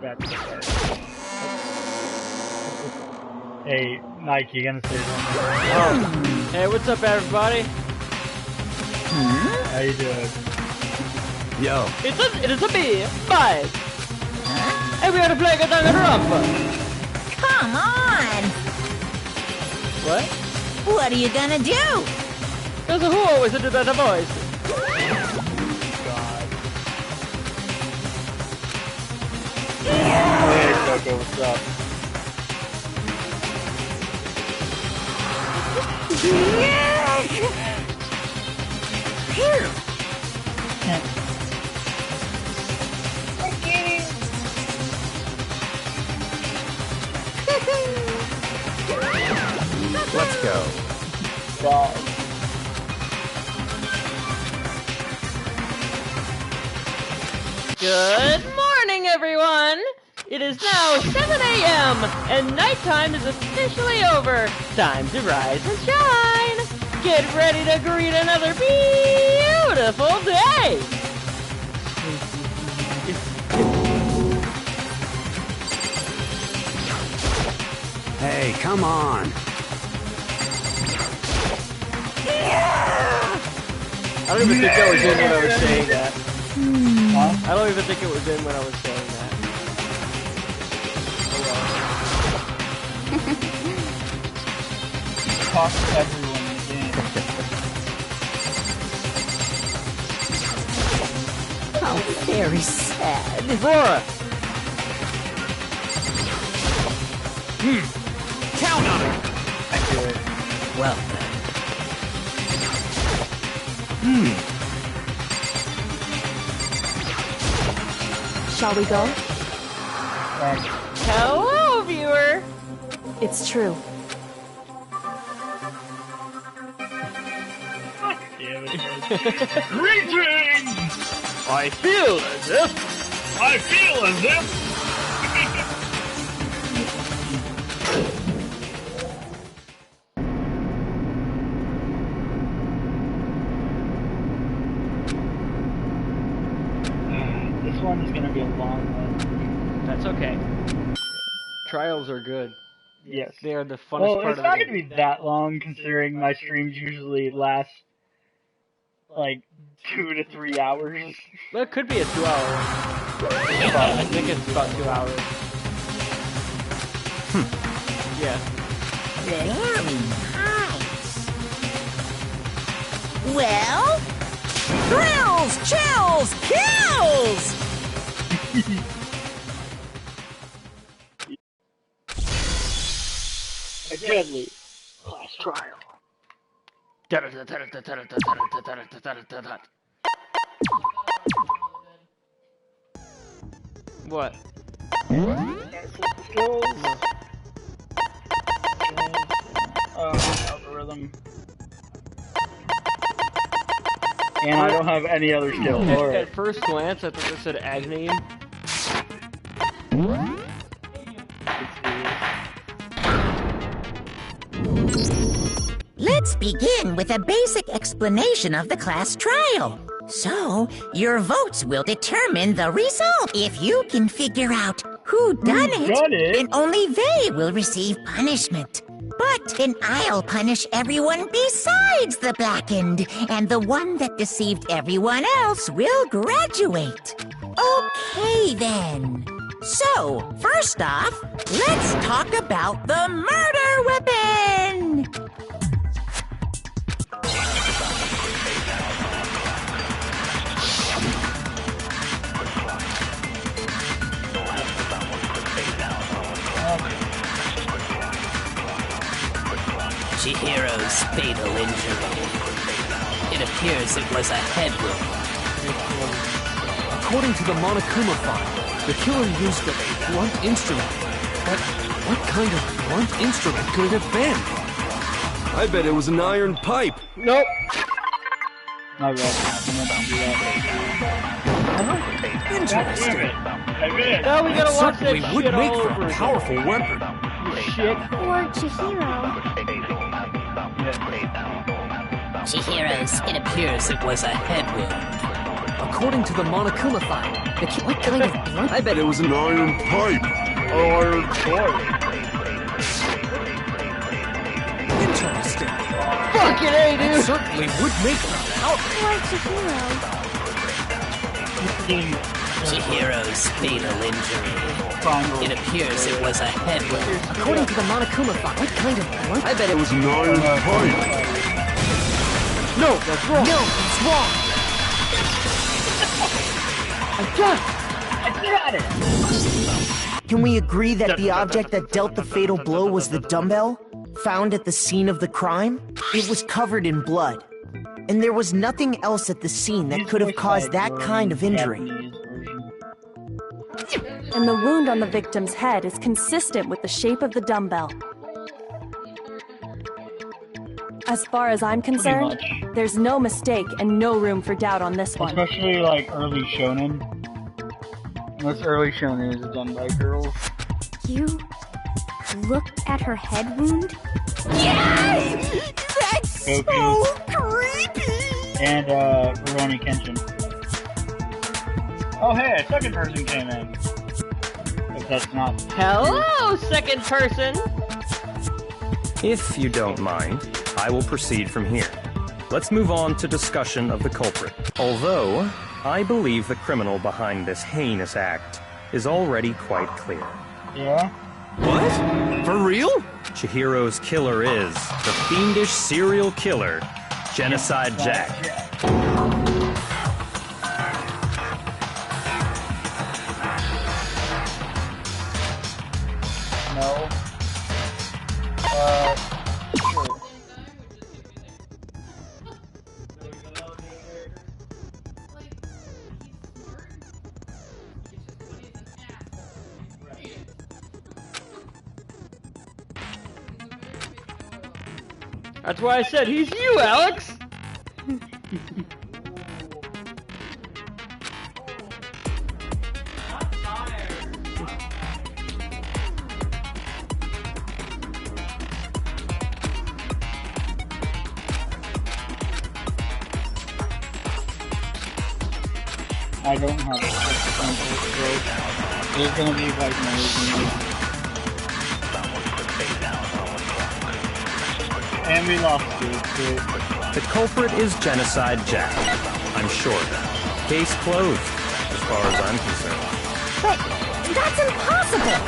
back to the start. Hey, Mike, you gonna say something? Oh. Hey, what's up, everybody? How you doing? Yo. It is a me, Mike. And we are playing a Danganronpa. Come on! What? What are you gonna do? There's a who always do that voice. God. Hey, Coco, what's up? Here. Let's go. God. Good morning, everyone. It is now 7 a.m. and nighttime is officially over. Time to rise and shine. Get ready to greet another beautiful day. Hey, come on. I don't even think I was in when I was saying that. Huh? I don't even think it was in when I was saying that. Talk to everyone in the game. Oh, very sad. Laura! Count on it. I do it. Well done. Shall we go? Thanks. Hello, viewer! It's true. Damn it. Greetings! I feel as if... I feel as if... This one is gonna be a long one. That's okay. Trials are good. Yes. They are the funnest Well, part it's of not the gonna game. be that long considering my streams usually last like 2 to 3 hours. Well, it could be a 2 hour one. I think it's about 2 hours. Yeah. Very nice. Well, thrills, chills, kills! A deadly class trial. What? Skills. Algorithm. And I don't have any other skills. Alright. At first glance, I thought it said agony. Let's begin with a basic explanation of the class trial. So, your votes will determine the result. If you can figure out who done it, then only they will receive punishment. But then I'll punish everyone besides the blackened, and the one that deceived everyone else will graduate. Okay, then. So, first off, let's talk about the murder weapon! Chihiro's fatal injury. It appears it was a head wound. According to the Monokuma file, the killer used a blunt instrument. But what kind of blunt instrument could it have been? I bet it was an iron pipe. Nope. My bad. Interesting. Now we gotta watch that Certainly would shit make all for over a again. powerful weapon. Shit. Or Chihiro. Chihiro's, it appears it was a head wound. According to the Monokuma file, what kind of blunt? I bet it was an iron pipe. Iron pipe. Interesting. Fucking A, That dude! certainly would make them powerful. Like Chihiro. Chihiro's fatal injury. It appears it was a head wound. According to the Monokuma file, what kind of blunt? I bet it was an iron pipe. No, that's wrong! No, it's wrong. I got it! Can we agree that the object that dealt the fatal blow was the dumbbell found at the scene of the crime? It was covered in blood, and there was nothing else at the scene that could have caused that kind of injury. And the wound on the victim's head is consistent with the shape of the dumbbell. As far as I'm concerned, there's no mistake and no room for doubt on this one. Especially like early shonen. Unless early shonen is done by girls. You looked at her head wound? Yes! That's so creepy! And Rurouni Kenshin. Oh hey, a second person came in. If that's not... Hello, second person! If you don't mind, I will proceed from here. Let's move on to discussion of the culprit. Although, I believe the criminal behind this heinous act is already quite clear. Yeah? What? For real? Chihiro's killer is the fiendish serial killer, Genocide Jack. No. Sure. That's why I said he's you, Alex! I don't have a growth. There's gonna be white noise. And we lost it. The culprit is Genocide Jack. I'm sure. Case closed, as far as I'm concerned. But that's impossible!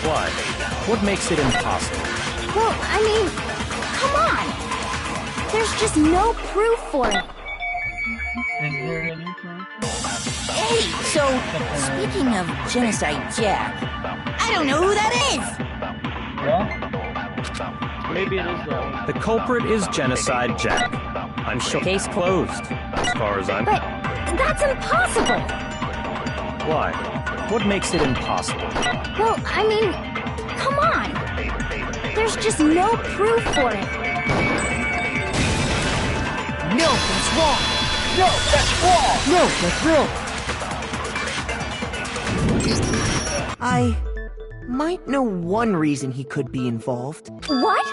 Why? What makes it impossible? Well, I mean, come on! There's just no proof for it. Is there any proof? Hey, so, speaking of Genocide Jack, I don't know who that is! Yeah? Maybe it is though. The culprit is Genocide Jack. I'm sure. Case closed, as far as I'm But that's impossible! Why? What makes it impossible? Well, I mean, come on! There's just no proof for it. No, that's wrong! No, that's wrong! No, that's wrong! I might know one reason he could be involved. What?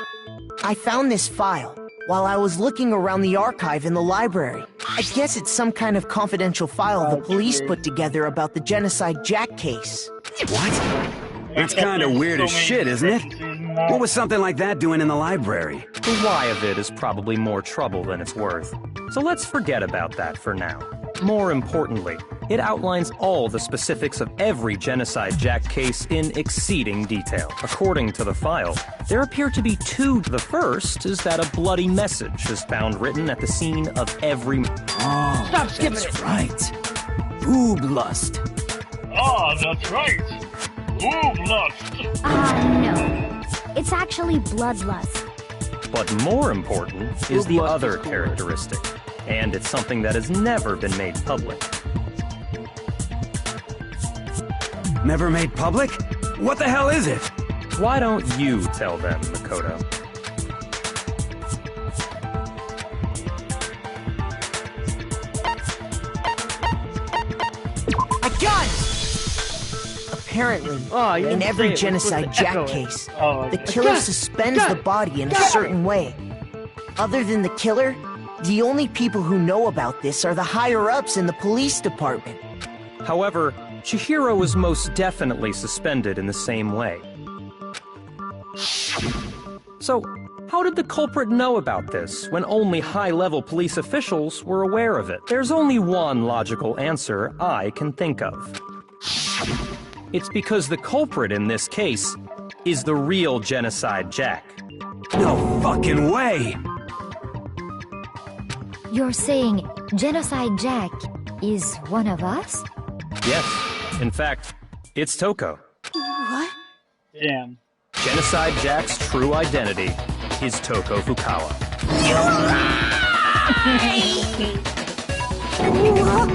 I found this file while I was looking around the archive in the library. I guess it's some kind of confidential file the police put together about the Genocide Jack case. What? That's kind of weird as shit, isn't it? What was something like that doing in the library? The why of it is probably more trouble than it's worth. So let's forget about that for now. More importantly, it outlines all the specifics of every Genocide Jack case in exceeding detail. According to the file, there appear to be two. The first is that a bloody message is found written at the scene of every... Oh, Stop skipping that's it. right. Boob lust. Ah, that's right! Boob lust! No. It's actually bloodlust. But more important is the other characteristic, and it's something that has never been made public. Never made public? What the hell is it? Why don't you tell them, Makoto? I got it! Apparently, You in didn't every say it, we're supposed Genocide to echo Jack it. case, Oh, the okay. killer suspends the body in a certain way. Other than the killer, The only people who know about this are the higher-ups in the police department. However, Chihiro was most definitely suspended in the same way. So, how did the culprit know about this when only high-level police officials were aware of it? There's only one logical answer I can think of. It's because the culprit in this case is the real Genocide Jack. No fucking way! You're saying Genocide Jack is one of us? Yes. In fact, it's Toko. What? Damn. Genocide Jack's true identity is Toko Fukawa.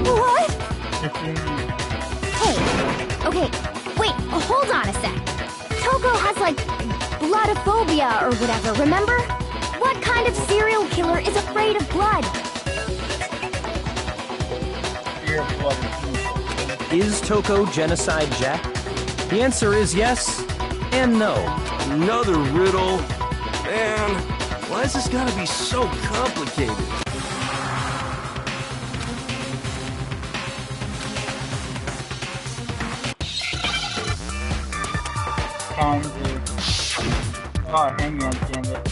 What? Hey, okay, wait, hold on a sec. Toko has, like, bloodophobia or whatever, remember? What kind of serial killer is afraid of blood? Fear of blood. Is Toko Genocide Jack? The answer is yes and no. Another riddle? Man, why is this gotta be so complicated? Time to... Oh, hang on, damn it.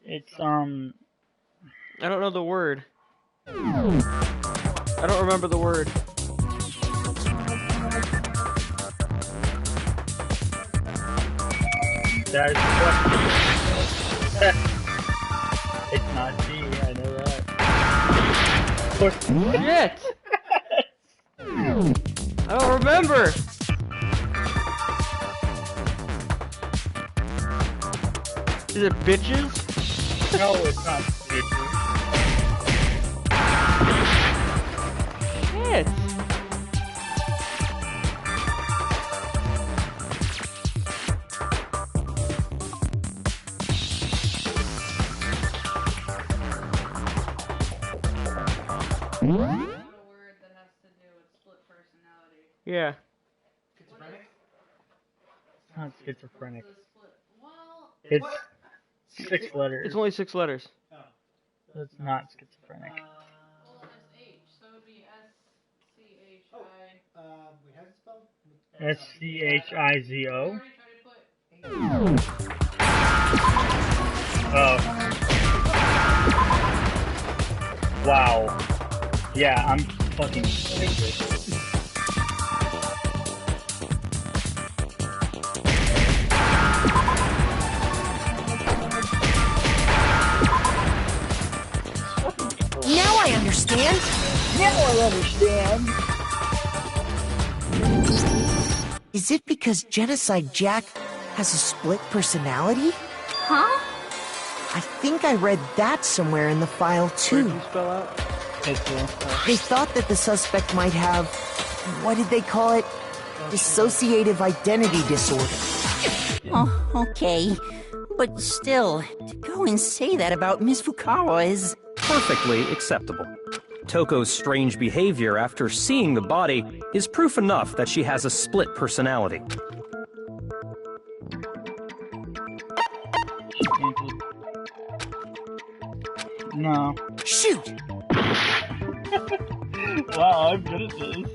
It's, I don't know the word. I don't remember the word. That is the question. It's not G, I know that. Of course. Shit! I don't remember! Is it bitches? No, it's not bitches. Shit! Yeah. It's not schizophrenic. It's 6 letters. It's only 6 letters. So it's not schizophrenic. SCHIZO? Oh. Wow. Yeah, I'm fucking stupid. Now I understand! Now I understand! Is it because Genocide Jack has a split personality? Huh? I think I read that somewhere in the file, too. What did you spell out? They thought that the suspect might have, what did they call it? Dissociative identity disorder. Oh, okay. But still, to go and say that about Miss Fukawa is... Perfectly acceptable. Toko's strange behavior after seeing the body is proof enough that she has a split personality. No. Shoot! Wow, I'm good at this.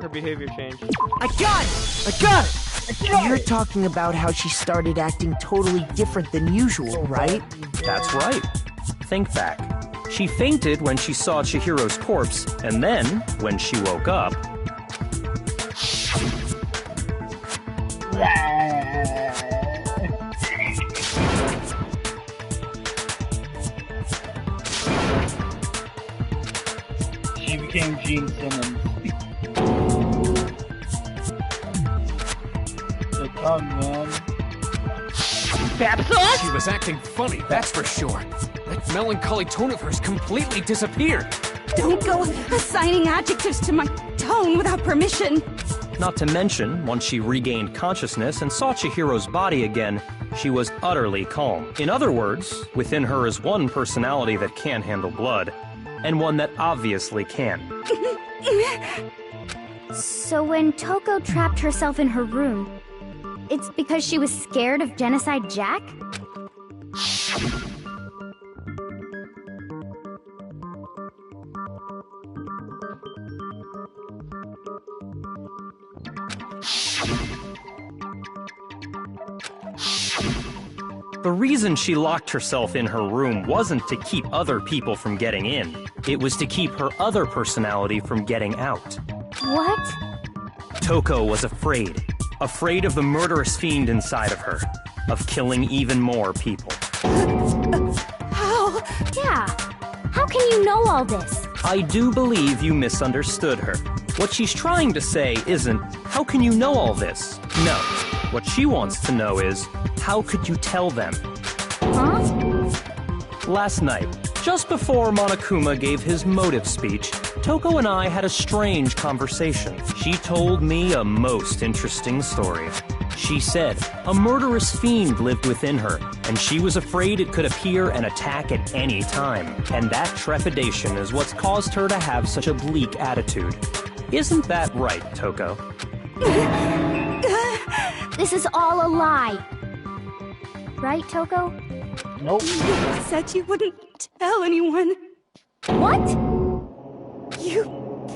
Her behavior changed. I got it! You're talking about how she started acting totally different than usual, right? That's right. Think back. She fainted when she saw Chihiro's corpse, and then, when she woke up... She became Gene Simmons. Come, man. Babsauce? She was acting funny, that's for sure. That melancholy tone of hers completely disappeared. Don't go assigning adjectives to my tone without permission. Not to mention, once she regained consciousness and saw Chihiro's body again, she was utterly calm. In other words, within her is one personality that can't handle blood, and one that obviously can. So when Toko trapped herself in her room, it's because she was scared of Genocide Jack? The reason she locked herself in her room wasn't to keep other people from getting in. It was to keep her other personality from getting out. What? Toko was afraid. Afraid of the murderous fiend inside of her. Of killing even more people. How? Yeah. How can you know all this? I do believe you misunderstood her. What she's trying to say isn't, how can you know all this? No. What she wants to know is, how could you tell them? Huh? Last night, just before Monokuma gave his motive speech, Toko and I had a strange conversation. She told me a most interesting story. She said a murderous fiend lived within her, and she was afraid it could appear and attack at any time. And that trepidation is what's caused her to have such a bleak attitude. Isn't that right, Toko? This is all a lie. Right, Toko? Nope. You said you wouldn't tell anyone. What? You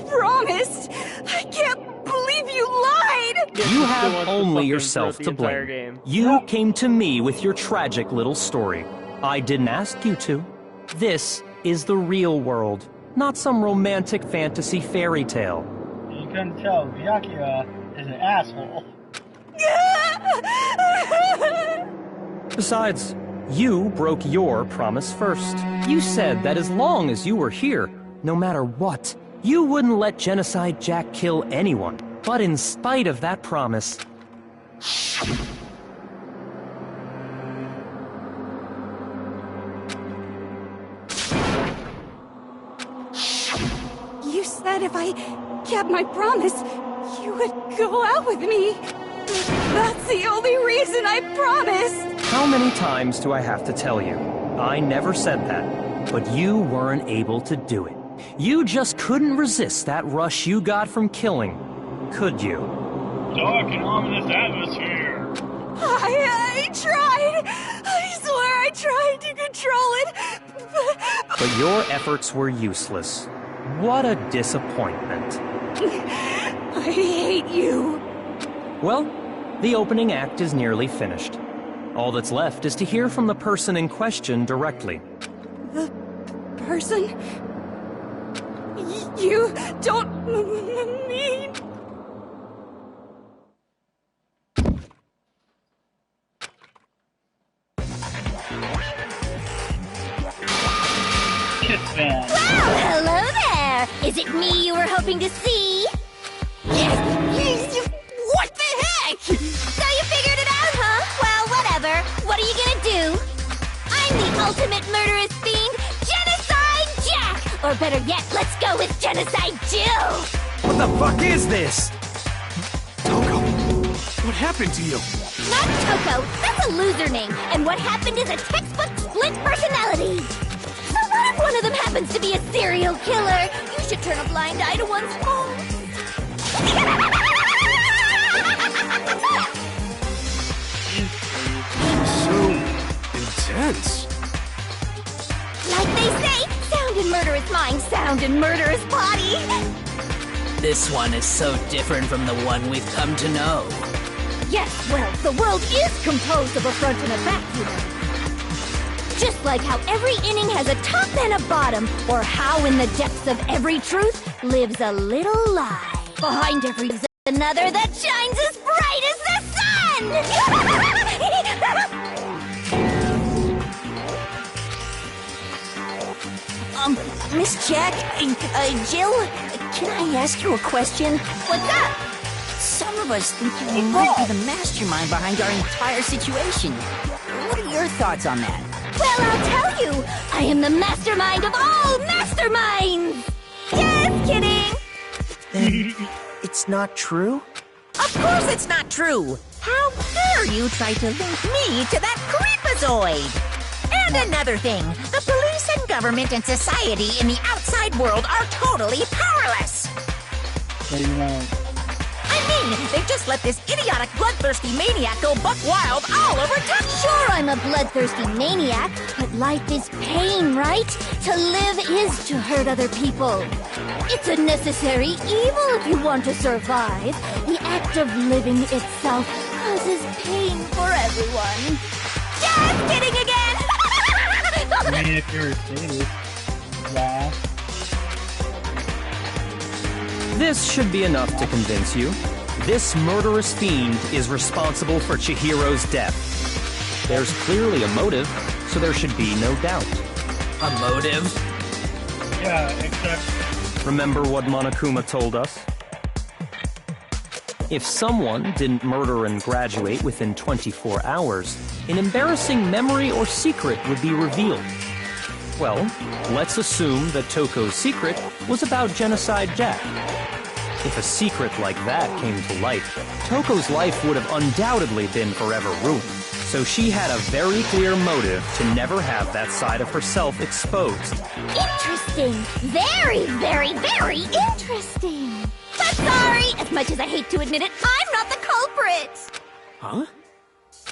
promised. I can't believe you lied. You have only yourself to blame. You came to me with your tragic little story. I didn't ask you to. This is the real world, not some romantic fantasy fairy tale. You couldn't tell. Byakuya is an asshole. Besides, you broke your promise first. You said that as long as you were here, no matter what, you wouldn't let Genocide Jack kill anyone. But in spite of that promise... You said if I kept my promise, you would go out with me. That's the only reason I promised. How many times do I have to tell you? I never said that, but you weren't able to do it. You just couldn't resist that rush you got from killing, could you? Dark and ominous atmosphere. I tried. I swear I tried to control it. But your efforts were useless. What a disappointment. I hate you. Well, the opening act is nearly finished. All that's left is to hear from the person in question directly. The person? You don't mean... Fan. Well, hello there! Is it me you were hoping to see? What the heck? So you figured it out, huh? Well, whatever. What are you gonna do? I'm the ultimate murderous fiend, Genocide Jack! Or better yet, let's go with Genocide Jill! What the fuck is this? Toko, what happened to you? Not Toko, that's a loser name. And what happened is a textbook split personality. So what if one of them happens to be a serial killer? You should turn a blind eye to one's faults. So intense. Like they say, sound in murderous mind, sound in murderous body. This one is so different from the one we've come to know. Yes, well, the world is composed of a front and a back, you know. Just like how every inning has a top and a bottom, or how in the depths of every truth lives a little lie. Behind every another that shines as bright as the sun! Miss Jack, Jill, can I ask you a question? What's up? Some of us think you might be the mastermind behind our entire situation. What are your thoughts on that? Well, I'll tell you, I am the mastermind of all masterminds! Just kidding! Then it's not true? Of course it's not true! How dare you try to link me to that creepazoid! And another thing, the police and government and society in the outside world are totally powerless! What do you know? I mean, they've just let this idiotic, bloodthirsty maniac go buck wild all over town! Sure, I'm a bloodthirsty maniac, but life is pain, right? To live is to hurt other people. It's a necessary evil if you want to survive. The act of living itself causes pain for everyone. Just kidding again! I mean, if you're a sadist, yeah. This should be enough to convince you. This murderous fiend is responsible for Chihiro's death. There's clearly a motive, so there should be no doubt. A motive? Yeah, except... Remember what Monokuma told us? If someone didn't murder and graduate within 24 hours, an embarrassing memory or secret would be revealed. Well, let's assume that Toko's secret was about Genocide Jack. If a secret like that came to light, Toko's life would have undoubtedly been forever ruined. So she had a very clear motive to never have that side of herself exposed. Interesting. Very, very, very interesting. But sorry, as much as I hate to admit it, I'm not the culprit. Huh?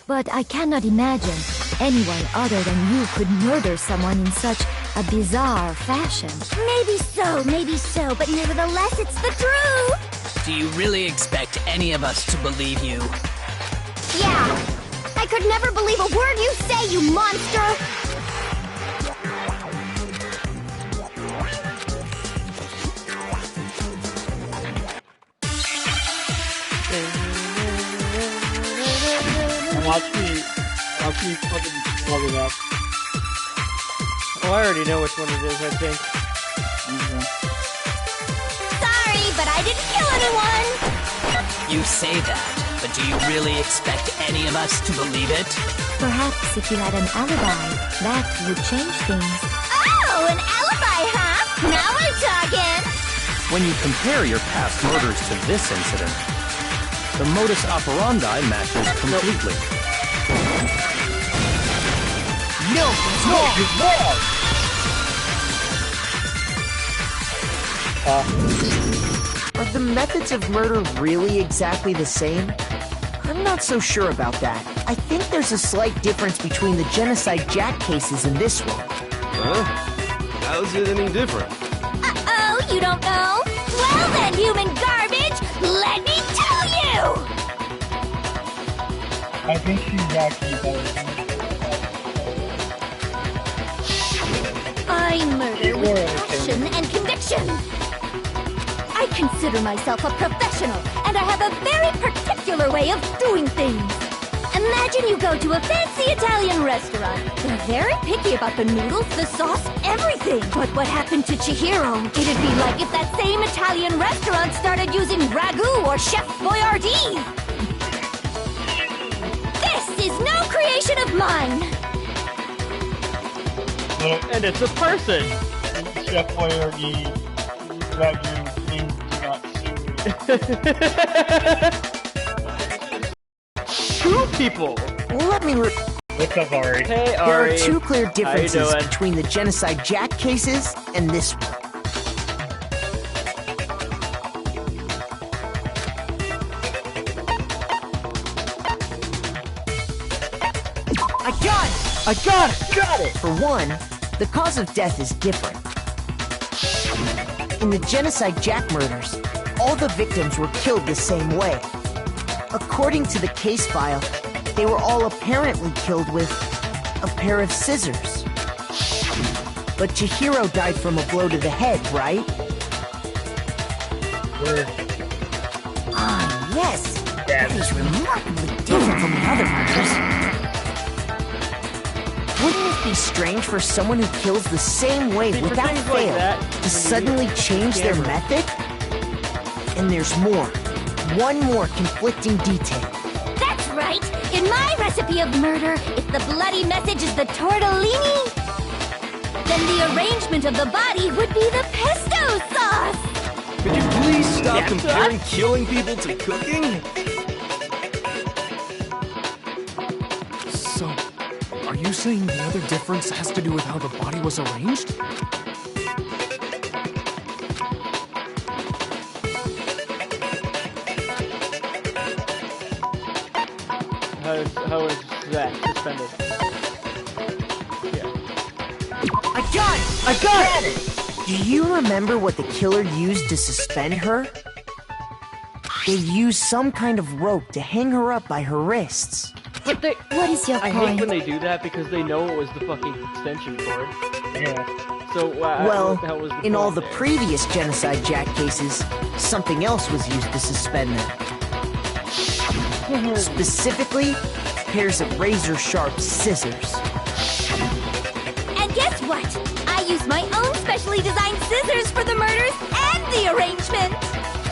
But I cannot imagine anyone other than you could murder someone in such a bizarre fashion. Maybe so, but nevertheless, it's the truth. Do you really expect any of us to believe you? Yeah. I could never believe a word you say, you monster! Watch me fucking plug it up. Oh, I already know which one it is, I think. Sorry, but I didn't kill anyone! You say that, but do you really expect any of us to believe it? Perhaps if you had an alibi, that would change things. Oh, an alibi, huh? Now we're talking! When you compare your past murders to this incident, the modus operandi matches completely. No, it's wrong! Are the methods of murder really exactly the same? I'm not so sure about that. I think there's a slight difference between the Genocide Jack cases and this one. Huh? How's it any different? Uh-oh, you don't know? Well then, human garbage, let me tell you! I think she's actually better. I murder with passion and conviction. I consider myself a professional, and I have a very particular way of doing things. Imagine you go to a fancy Italian restaurant. They're very picky about the noodles, the sauce, everything. But what happened to Chihiro? It'd be like if that same Italian restaurant started using ragu or Chef Boyardee. This is no creation of mine. And it's a person. Chef Boyardee, ragu, please do not sue. Two people. Let me What's up, Ari? Hey, There Ari. are two clear differences How you doing? between the Genocide Jack cases and this one. I got it! For one, the cause of death is different. In the Genocide Jack murders, all the victims were killed the same way. According to the case file, they were all apparently killed with a pair of scissors. But Chihiro died from a blow to the head, right? Ah, yes! That is remarkably different from the other murders. Wouldn't it be strange for someone who kills the same way without fail to suddenly change their method? And there's more. One more conflicting detail. That's right! In my recipe of murder, if the bloody message is the tortellini, then the arrangement of the body would be the pesto sauce! Could you please stop comparing killing people to cooking? So, are you saying the other difference has to do with how the body was arranged? How is that suspended? Yeah. I got it! Do you remember what the killer used to suspend her? They used some kind of rope to hang her up by her wrists. But they. What is your I point? hate when they do that because they know it was the fucking extension cord. Yeah. So well, what was the in all point the there? previous Genocide Jack cases, something else was used to suspend them. Specifically, pairs of razor-sharp scissors. And guess what? I used my own specially designed scissors for the murders and the arrangement.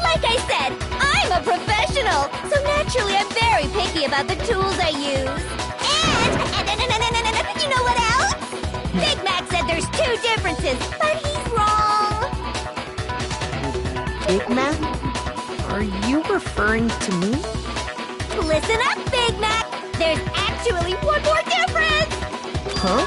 Like I said, I'm a professional, so naturally I'm very picky about the tools I use. And you know what else? Big Mac said there's 2 differences, but he's wrong. Big Mac? Are you referring to me? Listen up, Big Mac. There's actually 1 more difference. Huh?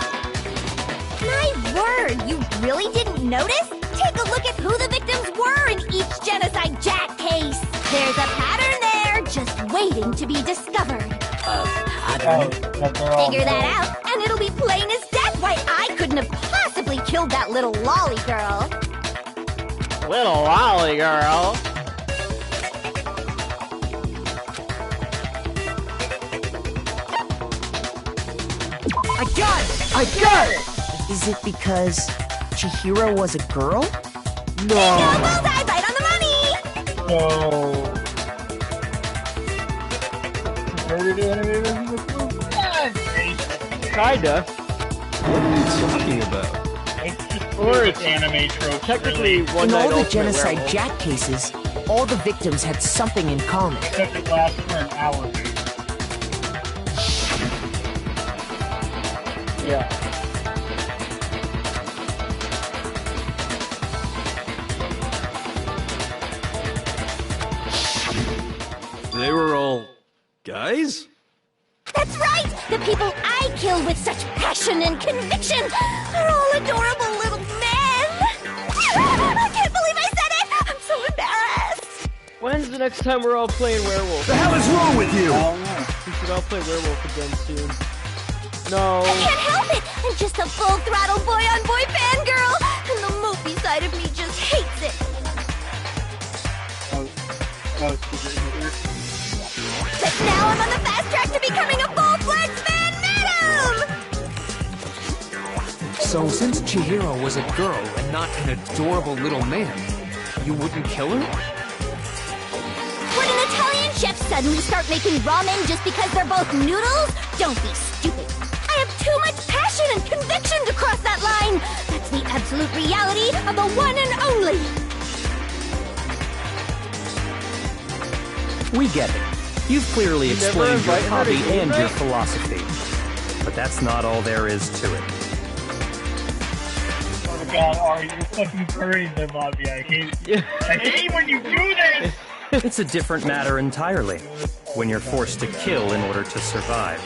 My word, you really didn't notice? Take a look at who the victims were in each Genocide Jack case. There's a pattern there, just waiting to be discovered. Figure that out, and it'll be plain as death why I couldn't have possibly killed that little lolly girl. Little lolly girl. I got it! Is it because Chihiro was a girl? No! Bullseye, right on the money! No. Kinda. What are you talking about? Or it's anime trope. Technically, one In night all the Ultimate Genocide Werewolf. Jack cases, all the victims had something in common. Except it lasts for an hour. Yeah. They were all guys? That's right! The people I kill with such passion and conviction are all adorable little men! I can't believe I said it! I'm so embarrassed! When's the next time we're all playing werewolf? The hell is wrong with you? We should all play werewolf again soon. No. I can't help it! I'm just a full-throttle boy-on-boy fangirl! And the movie side of me just hates it! But now I'm on the fast track to becoming a full-fledged fan madam! So since Chihiro was a girl and not an adorable little man, you wouldn't kill her? Would an Italian chef suddenly start making ramen just because they're both noodles? Don't be stupid. I have too much passion and conviction to cross that line. That's the absolute reality of the one and only. We get it. You've clearly You never explained your invite her to hobby game and your night? philosophy. But that's not all there is to it. Oh my god, Ari, you're fucking hurting them, Bobby. I hate when you do this! It's a different matter entirely, when you're forced to kill in order to survive.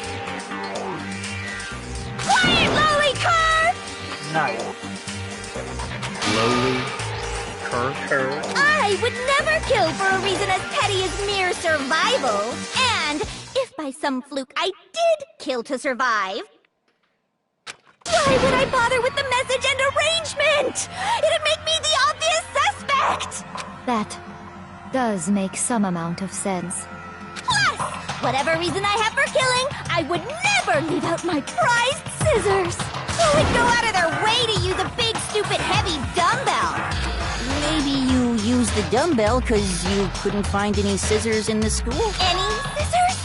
Quiet, lolly car! Nice. Lowly, cur. I would never kill for a reason as petty as mere survival. And if by some fluke I did kill to survive, why would I bother with the message and arrangement? It'd make me the obvious suspect! That does make some amount of sense. Plus, whatever reason I have for killing, I would never leave out my prized scissors. Who would go out of their way to use a big, stupid, heavy dumbbell? Maybe you used the dumbbell because you couldn't find any scissors in the school? Any scissors?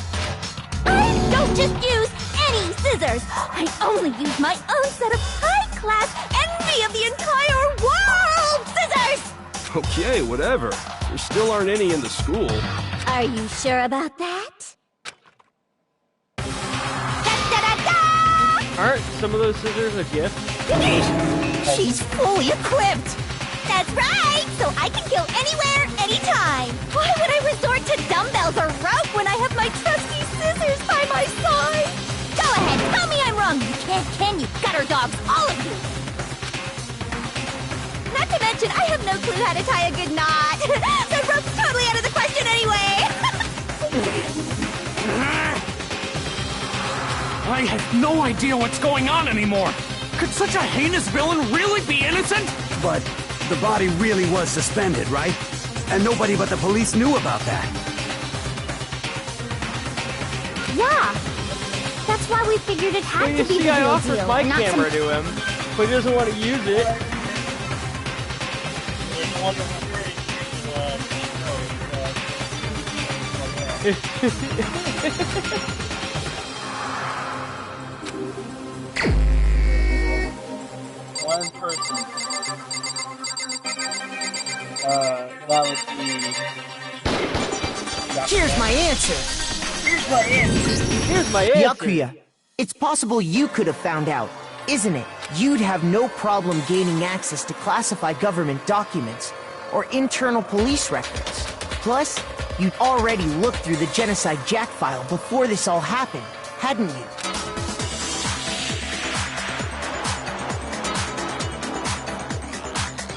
I don't just use any scissors. I only use my own set of high-class, envy of the entire world scissors! Okay, whatever. There still aren't any in the school. Are you sure about that? Aren't some of those scissors a gift? She's fully equipped! That's right! so I can kill anywhere, anytime. Why would I resort to dumbbells or rope when I have my trusty scissors by my side? Go ahead, tell me I'm wrong. You can't, can you? Gutter dogs, all of you. Not to mention, I have no clue how to tie a good knot. So rope's totally out of the question anyway. I have no idea what's going on anymore. Could such a heinous villain really be innocent? But the body really was suspended, right? And nobody but the police knew about that. Yeah. That's why we figured it had Well, you to be see, the I real offered deal, my and not camera some... to him, but he doesn't want to use it. One person. That would be... Here's my answer. Here's my answer. Here's my answer. Yakuya, it's possible you could have found out, isn't it? You'd have no problem gaining access to classified government documents or internal police records. Plus, you'd already looked through the Genocide Jack file before this all happened, hadn't you?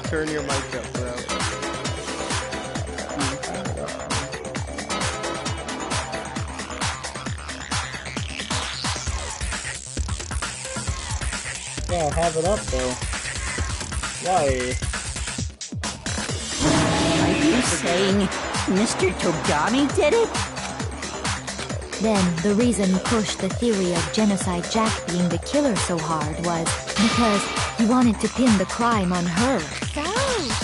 Turn your mic up, bro. Yeah, have it up though. Why? Are you saying Mr. Togami did it? Then, the reason pushed the theory of Genocide Jack being the killer so hard was because he wanted to pin the crime on her. So,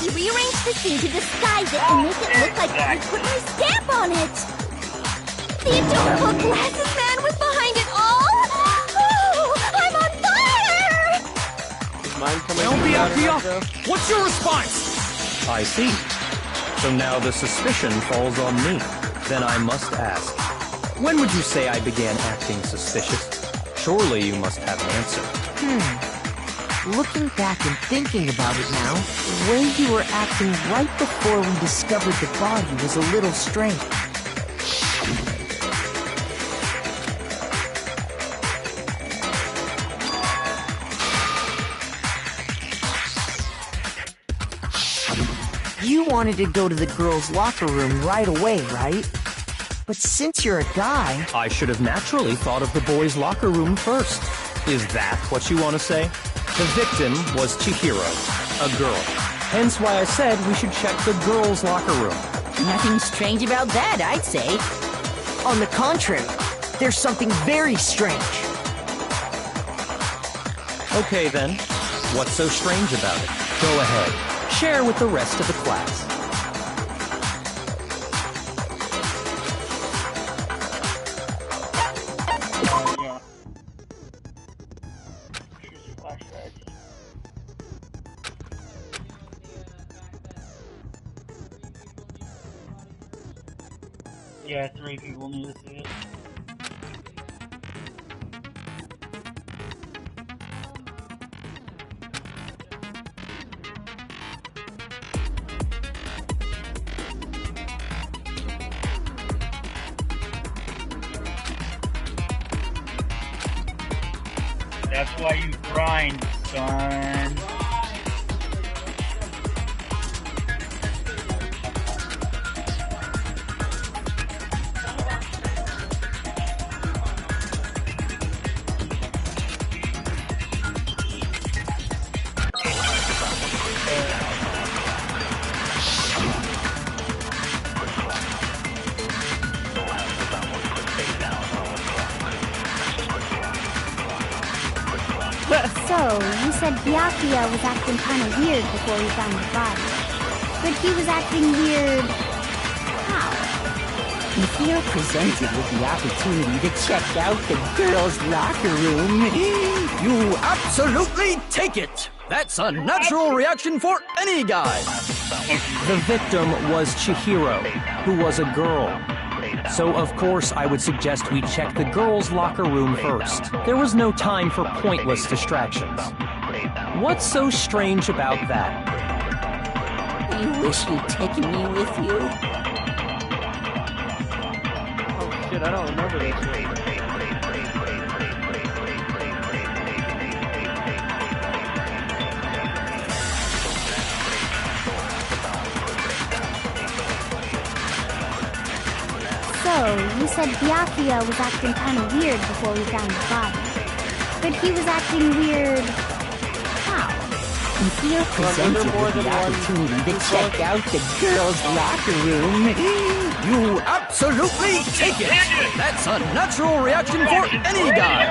he rearranged the scene to disguise it and make it look like I put my stamp on it. The adorable glasses man was behind it all. Oh, I'm on fire! Is mine coming Well, out or not, Byakuya, bro? what's your response? I see. So now the suspicion falls on me. Then I must ask, when would you say I began acting suspicious? Surely you must have an answer. Looking back and thinking about it now, the way you were acting right before we discovered the body was a little strange. You wanted to go to the girls' locker room right away, right? But since you're a guy... I should have naturally thought of the boys' locker room first. Is that what you want to say? The victim was Chihiro, a girl. Hence why I said we should check the girls' locker room. Nothing strange about that, I'd say. On the contrary, there's something very strange. Okay then, what's so strange about it? Go ahead, share with the rest of the class. Yeah, 3 people need to see it. That's why you grind, son. So, you said Byakuya was acting kind of weird before we found the body. But he was acting weird... how? If you're presented with the opportunity to check out the girls' locker room, you absolutely take it! That's a natural reaction for any guy! The victim was Chihiro, who was a girl. So, of course, I would suggest we check the girls' locker room first. There was no time for pointless distractions. What's so strange about that? You wish you'd taken me with you. Oh shit, I don't remember this one. So, you said Byakuya was acting kind of weird before we found the body. But he was acting weird... how? If you're presented with the opportunity to check out the girls' locker room, You absolutely take it! That's a natural reaction for any guy!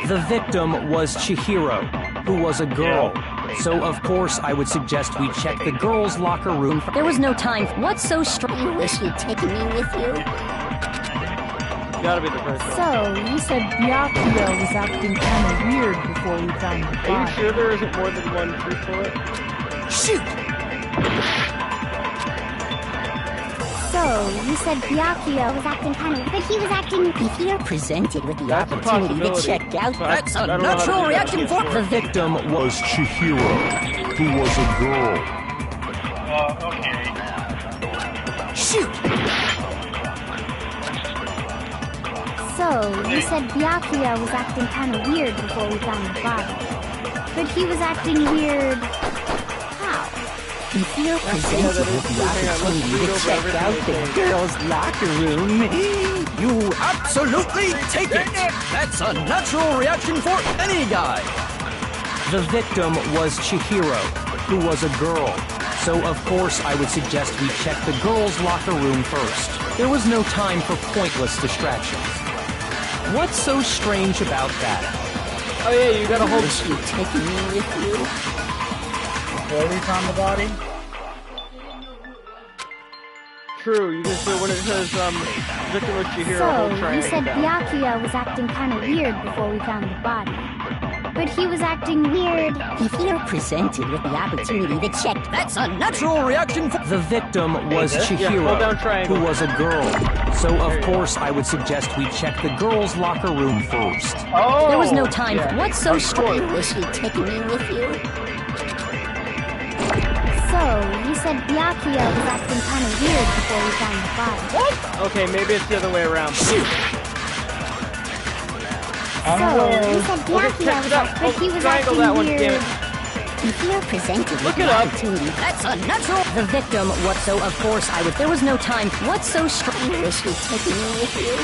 The victim was Chihiro, who was a girl. So, of course, I would suggest we check the girls' locker room. There was no time. What's so strange? You wish you'd taken me with you. Gotta be the first one. So, you said Byakuya was acting kind of weird before we found the body. Are you sure there isn't more than one truth bullet? Shoot! So, you said Byakuya was acting kind of... but he was acting... If you're presented with the That's a opportunity to possibility. check out... That's a natural reaction for... The victim was Chihiro, who was a girl. Okay. Shoot! So, you said Byakuya was acting kind of weird before we found the body. But he was acting weird... how? If you're presented with the opportunity to check out the girls' locker room, You absolutely take it! That's a natural reaction for any guy! The victim was Chihiro, who was a girl. So, of course, I would suggest we check the girls' locker room first. There was no time for pointless distractions. What's so strange about that? Oh yeah, you gotta hold... wish you'd taken me with you. Before we found the body? True, you can see when it says, victim was Chihiro, So, hold you triangle said down. Byakuya was acting kind of weird before we found the body. But he was acting weird... If you're presented with the opportunity to check... That's a natural reaction for... The victim was Yeah, hold Chihiro, down triangle. who was a girl. So, of course, I would suggest we check the girls' locker room first. Oh! There was no time. yeah. What's so strange? You wish you'd taken me with you. So, you said Byakuya was acting kind of weird before we found the body. Okay, maybe it's the other way around. So, you said Byakuya was acting... but he was triangle that one, acting damn weird... it. If you're presented Look with it the up. opportunity... That's a natural... The victim, what so, of course, I would... There was no time. What's so strange? You wish you'd taken me with you.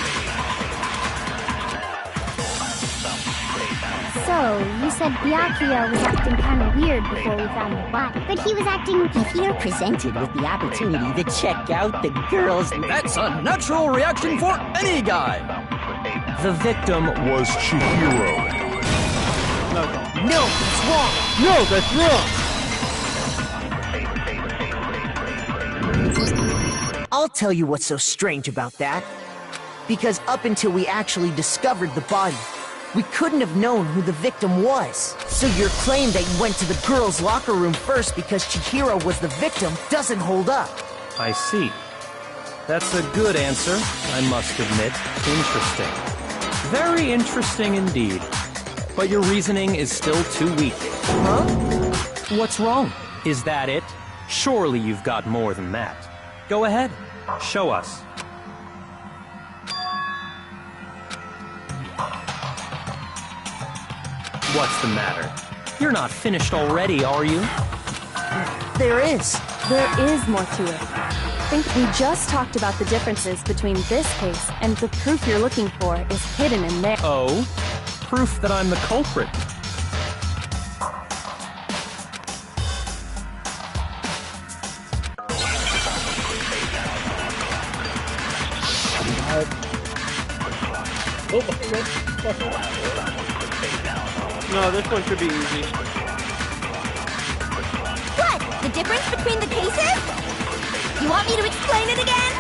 So, you said Byakuya was acting kind of weird before we found the body. But he was acting... If you're presented with the opportunity to check out the girls... That's a natural reaction for any guy! The victim Was Chihiro. No, No, it's wrong! no, that's wrong! I'll tell you what's so strange about that. Because up until we actually discovered the body, we couldn't have known who the victim was. So your claim that you went to the girls' locker room first because Chihiro was the victim doesn't hold up. I see. That's a good answer, I must admit. Interesting. Very interesting indeed. But your reasoning is still too weak. Huh? What's wrong? Is that it? Surely you've got more than that. Go ahead. Show us. What's the matter? You're not finished already, are you? There is. There is more to it. I think we just talked about the differences between this case, and the proof you're looking for is hidden in there. Oh? Proof that I'm the culprit. No, this one should be easy. What? The difference between the cases? You want me to explain it again?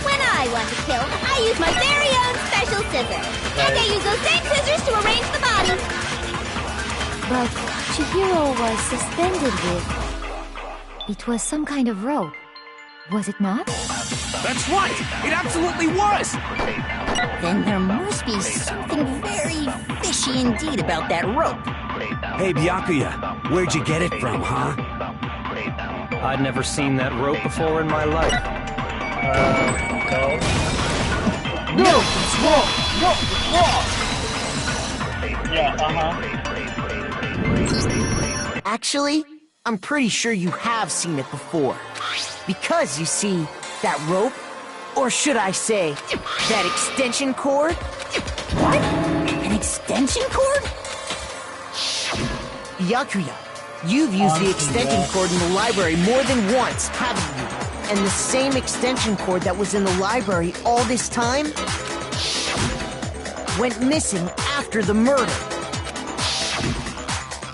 When I want to kill, I use my very own special scissors. And I use those same scissors to arrange the bodies. But Chihiro was suspended with... It was some kind of rope. Was it not? That's right! It absolutely was! Then there must be something very fishy indeed about that rope. Hey, Byakuya, where'd you get it from, huh? I'd never seen that rope before in my life. No, it's wrong! No, it's wrong! Yeah, Actually, I'm pretty sure you have seen it before. Because, you see, that rope, or should I say, that extension cord? What? An extension cord? Byakuya, you've used the extension cord in the library more than once, haven't you? And the same extension cord that was in the library all this time went missing after the murder.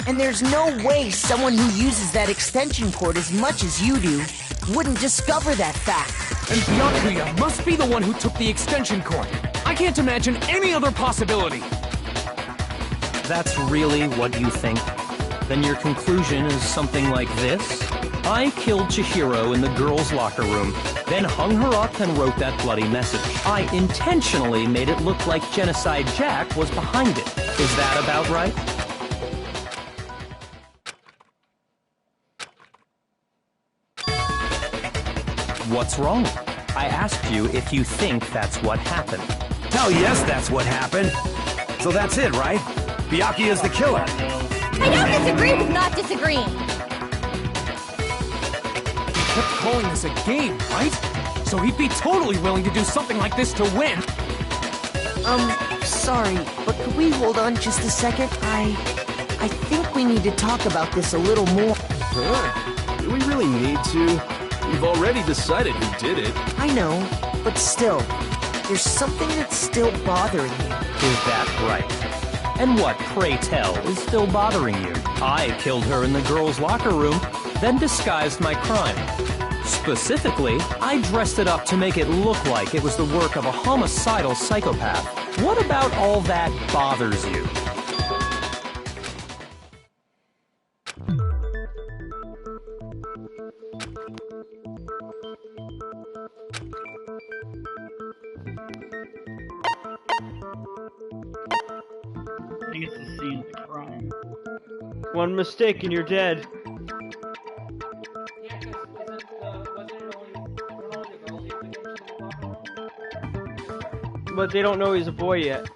And there's no way someone who uses that extension cord as much as you do wouldn't discover that fact. And Byakuya must be the one who took the extension cord. I can't imagine any other possibility. That's really what you think? Then your conclusion is something like this? I killed Chihiro in the girls' locker room, then hung her up and wrote that bloody message. I intentionally made it look like Genocide Jack was behind it. Is that about right? What's wrong? I asked you if you think that's what happened. Hell yes, that's what happened. So that's it, right? Byakuya's the killer. I don't disagree with not disagreeing. He kept calling this a game, right? So he'd be totally willing to do something like this to win. Sorry, but could we hold on just a second? I think we need to talk about this a little more. Huh? Do we really need to? We've already decided who did it. I know, but still, there's something that's still bothering me. Is that right? And what, pray tell, is still bothering you? I killed her in the girls' locker room, then disguised my crime. Specifically, I dressed it up to make it look like it was the work of a homicidal psychopath. What about all that bothers you? I think it's the scene of the crime. One mistake and you're dead. But they don't know he's a boy yet.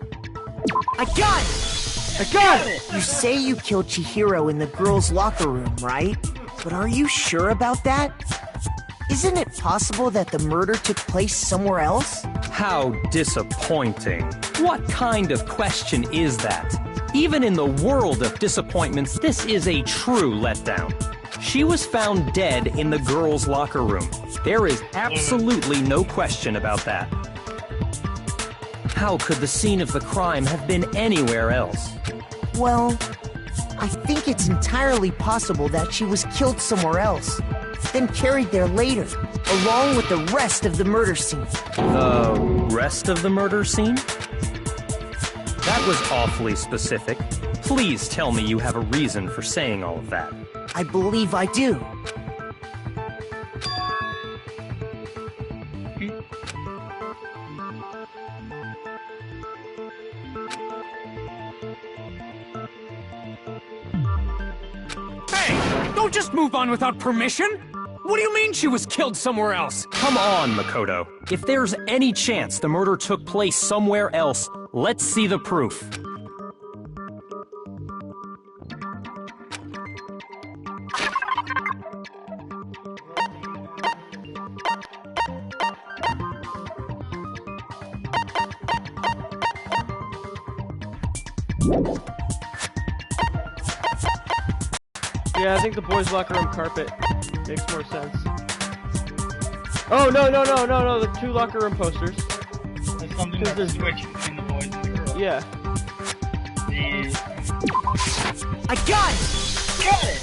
I got it! I got it! You say you killed Chihiro in the girls' locker room, right? But are you sure about that? Isn't it possible that the murder took place somewhere else? How disappointing. What kind of question is that? Even in the world of disappointments, this is a true letdown. She was found dead in the girls' locker room. There is absolutely no question about that. How could the scene of the crime have been anywhere else? Well, I think it's entirely possible that she was killed somewhere else, then carried there later, along with the rest of the murder scene. The rest of the murder scene? That was awfully specific. Please tell me you have a reason for saying all of that. I believe I do. Hey! Don't just move on without permission! What do you mean she was killed somewhere else? Come on, Makoto. If there's any chance the murder took place somewhere else, let's see the proof. Yeah, I think the boys' locker room carpet makes more sense. Oh, no, the two locker room posters. There's something that's switched between the boys and the girls. Yeah. I got it! Got it!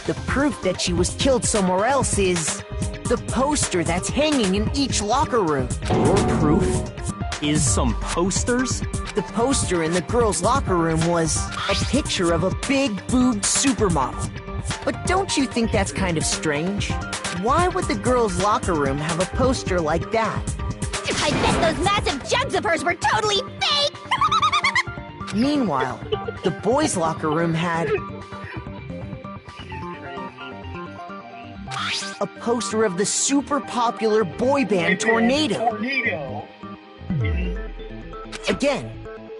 The proof that she was killed somewhere else is the poster that's hanging in each locker room. Your proof is some posters? The poster in the girls' locker room was a picture of a big-boobed supermodel. But don't you think that's kind of strange? Why would the girls' locker room have a poster like that? I bet those massive jugs of hers were totally fake! Meanwhile, the boys' locker room had A poster of the super popular boy band Tornado. Again,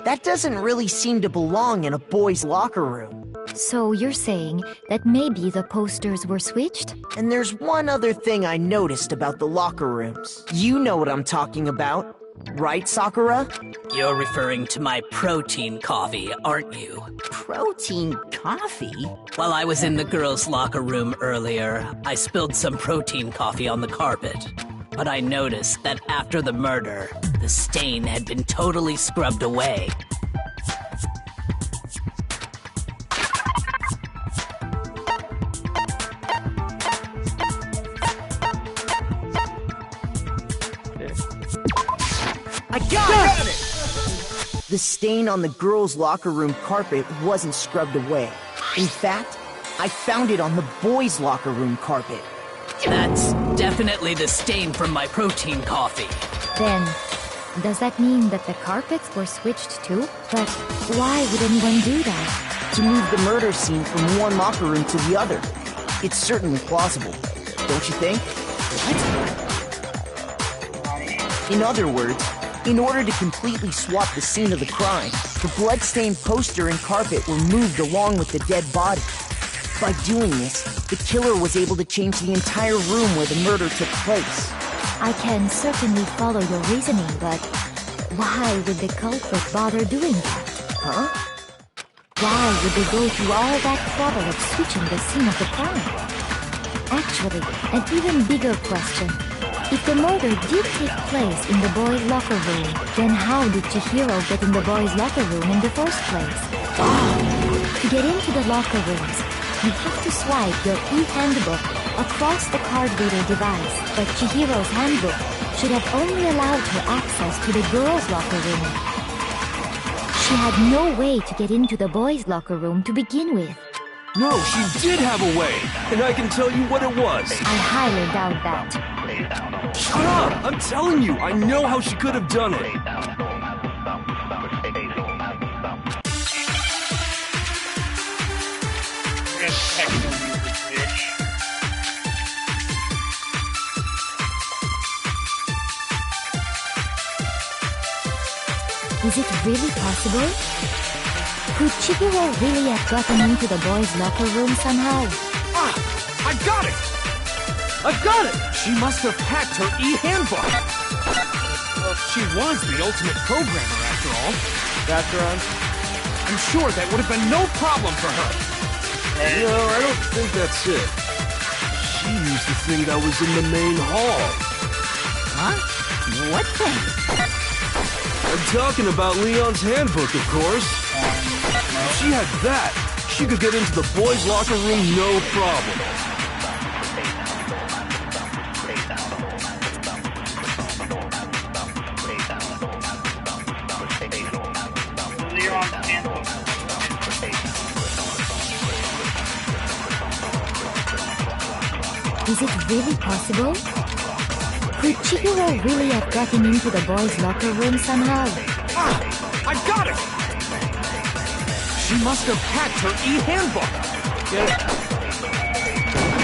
that doesn't really seem to belong in a boy's locker room. So you're saying that maybe the posters were switched? And there's one other thing I noticed about the locker rooms. You know what I'm talking about, right, Sakura? You're referring to my protein coffee, aren't you? Protein coffee? While I was in the girls' locker room earlier, I spilled some protein coffee on the carpet. But I noticed that after the murder, the stain had been totally scrubbed away. I got it! The stain on the girls' locker room carpet wasn't scrubbed away. In fact, I found it on the boys' locker room carpet. That's definitely the stain from my protein coffee. Then, does that mean that the carpets were switched too? But why would anyone do that? To move the murder scene from one locker room to the other. It's certainly plausible, don't you think? What? In other words, in order to completely swap the scene of the crime, the blood-stained poster and carpet were moved along with the dead body. By doing this, the killer was able to change the entire room where the murder took place. I can certainly follow your reasoning, but why would the culprit bother doing that? Huh? Why would they go through all that trouble of switching the scene of the crime? Actually, an even bigger question. If the murder did take place in the boys' locker room, then how did Chihiro get in the boys' locker room in the first place? To get into the locker rooms, you have to swipe your e-handbook across the card reader device, but Chihiro's handbook should have only allowed her access to the girls' locker room. She had no way to get into the boys' locker room to begin with. No, she did have a way, and I can tell you what it was. I highly doubt that. Shut up! I'm telling you, I know how she could have done it. Is it really possible? Could Chihiro really have gotten into the boys' locker room somehow? Ah! I got it! I've got it! She must have hacked her e-handbook! She was the ultimate programmer, after all. Background? I'm sure that would have been no problem for her. No, I don't think that's it. She used the thing that was in the main hall. Huh? What thing? I'm talking about Leon's handbook, of course. If she had that, she could get into the boys' locker room no problem. Is it really possible? Could Chihiro really have gotten into the boys' locker room somehow? Ah! I got it! She must have hacked her e-handbook! Get it?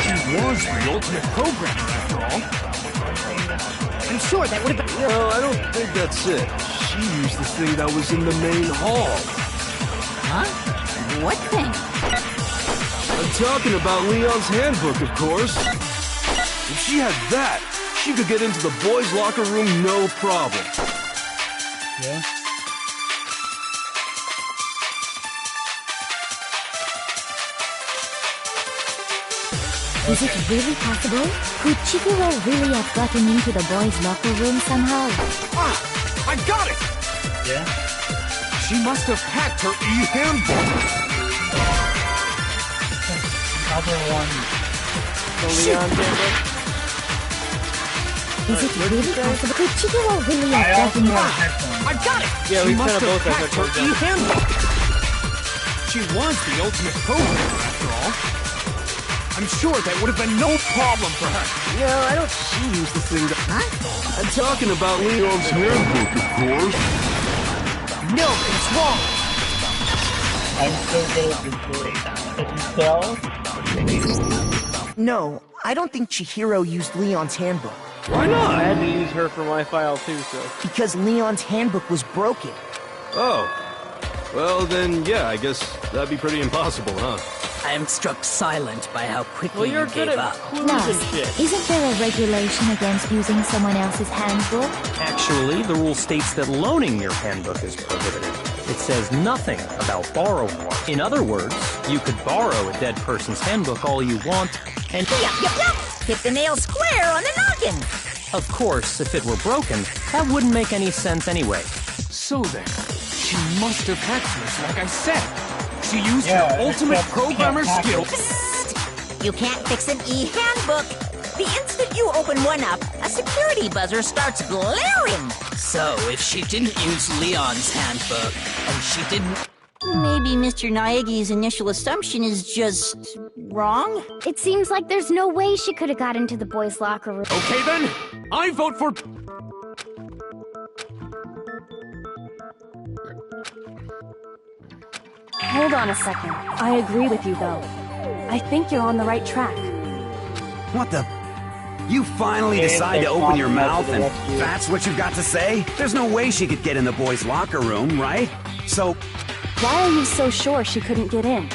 She was the ultimate programmer, after all. I'm sure that would have been... No, I don't think that's it. She used the thing that was in the main hall. Huh? What thing? I'm talking about Leon's handbook, of course. If she had that, she could get into the boys' locker room no problem. Yeah? Is it really possible? Could Chihiro really have gotten into the boys' locker room somehow? Ah! I got it! Yeah? She must have hacked her e-handbook. Other one. The Leon handbook? Is it really possible? Could Chihiro really have gotten into... I got it! Yeah, She we must kinda have both have hacked her headphones on. e-handbook. She was the ultimate programmer, after all. I'm sure that would have been no problem for her. No, I don't... She used the thing that... Huh? I'm talking about Leon's handbook, of course. No, it's wrong. I'm so good at this game. Can you tell? No, I don't think Chihiro used Leon's handbook. Why not? I had to use her for my file too, so. Because Leon's handbook was broken. Oh. Well, then, yeah, I guess that'd be pretty impossible, huh? I am struck silent by how quickly Well, you're you good gave at up. clues and shit. Isn't there a regulation against using someone else's handbook? Actually, the rule states that loaning your handbook is prohibited. It says nothing about borrowing one. In other words, you could borrow a dead person's handbook all you want, and Yup. Hit the nail square on the noggin. of course, if it were broken, that wouldn't make any sense anyway. So then, she must have hacked hers, like I said. She used her ultimate programmer skill. You can't fix an e-handbook. The instant you open one up, a security buzzer starts blaring. So, if she didn't use Leon's handbook, and she didn't... Maybe Mr. Naegi's initial assumption is just wrong? It seems like there's no way she could have got into the boys' locker room. Okay then, I vote for... Hold on a second. I agree with you, though. I think you're on the right track. What the? You finally decide to open your mouth and that's what you've got to say? There's no way she could get in the boys' locker room, right? So... Why are you so sure she couldn't get in?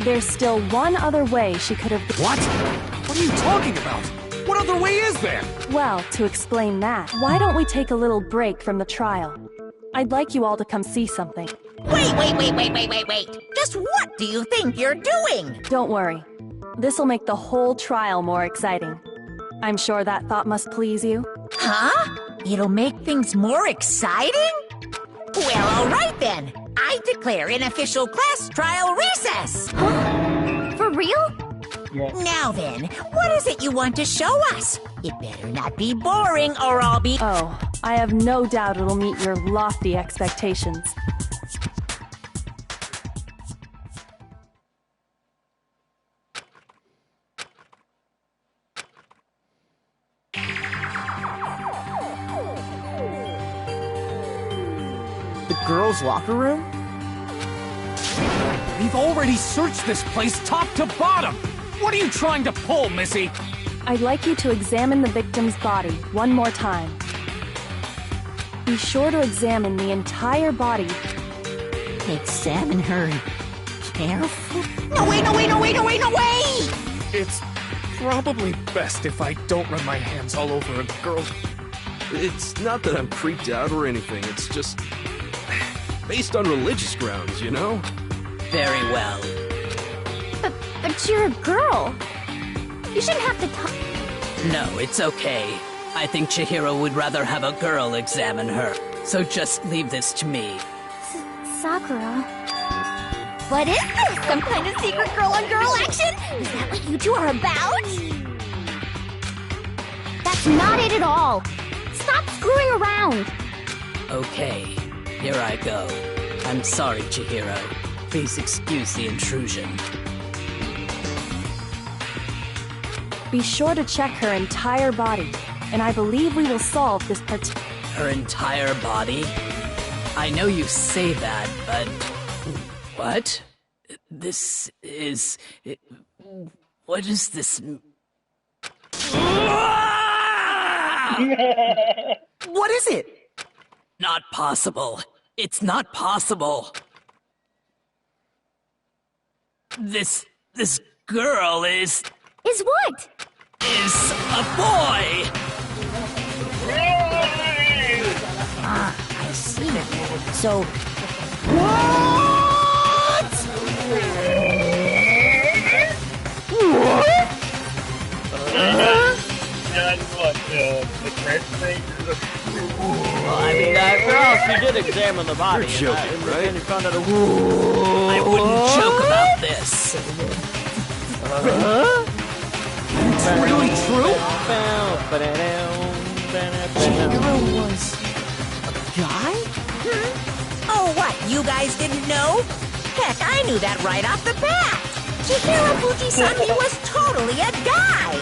There's still one other way she could have... What? What are you talking about? What other way is there? Well, to explain that, why don't we take a little break from the trial? I'd like you all to come see something. Wait. Just what do you think you're doing? Don't worry. This'll make the whole trial more exciting. I'm sure that thought must please you. Huh? It'll make things more exciting? Well, all right then. I declare an official class trial recess. For real? Now then, what is it you want to show us? It better not be boring or I'll be... Oh, I have no doubt it'll meet your lofty expectations. The girls' locker room? We've already searched this place top to bottom! What are you trying to pull, Missy? I'd like you to examine the victim's body one more time. Be sure to examine the entire body. Examine her carefully? No way! It's probably best if I don't run my hands all over a girl. It's not that I'm creeped out or anything, it's just... based on religious grounds, you know? Very well. But you're a girl. You shouldn't have to talk. No, it's okay. I think Chihiro would rather have a girl examine her. So just leave this to me. Sakura. What is this? Some kind of secret girl-on-girl action? Is that what you two are about? That's not it at all. Stop screwing around. Okay, here I go. I'm sorry, Chihiro. Please excuse the intrusion. Be sure to check her entire body, and I believe we will solve this Her entire body? I know you say that, but... What? This is... What is this... What is it? Not possible. It's not possible. This girl is what? Is a boy! I see. So... What? The transformation? Well, I mean, that girl, she did examine the body. You're joking, right? And found out I wouldn't joke about this. It's really true? Chihiro was... a guy? Oh, what? You guys didn't know? Heck, I knew that right off the bat. Chihiro Fujisaki was totally a guy.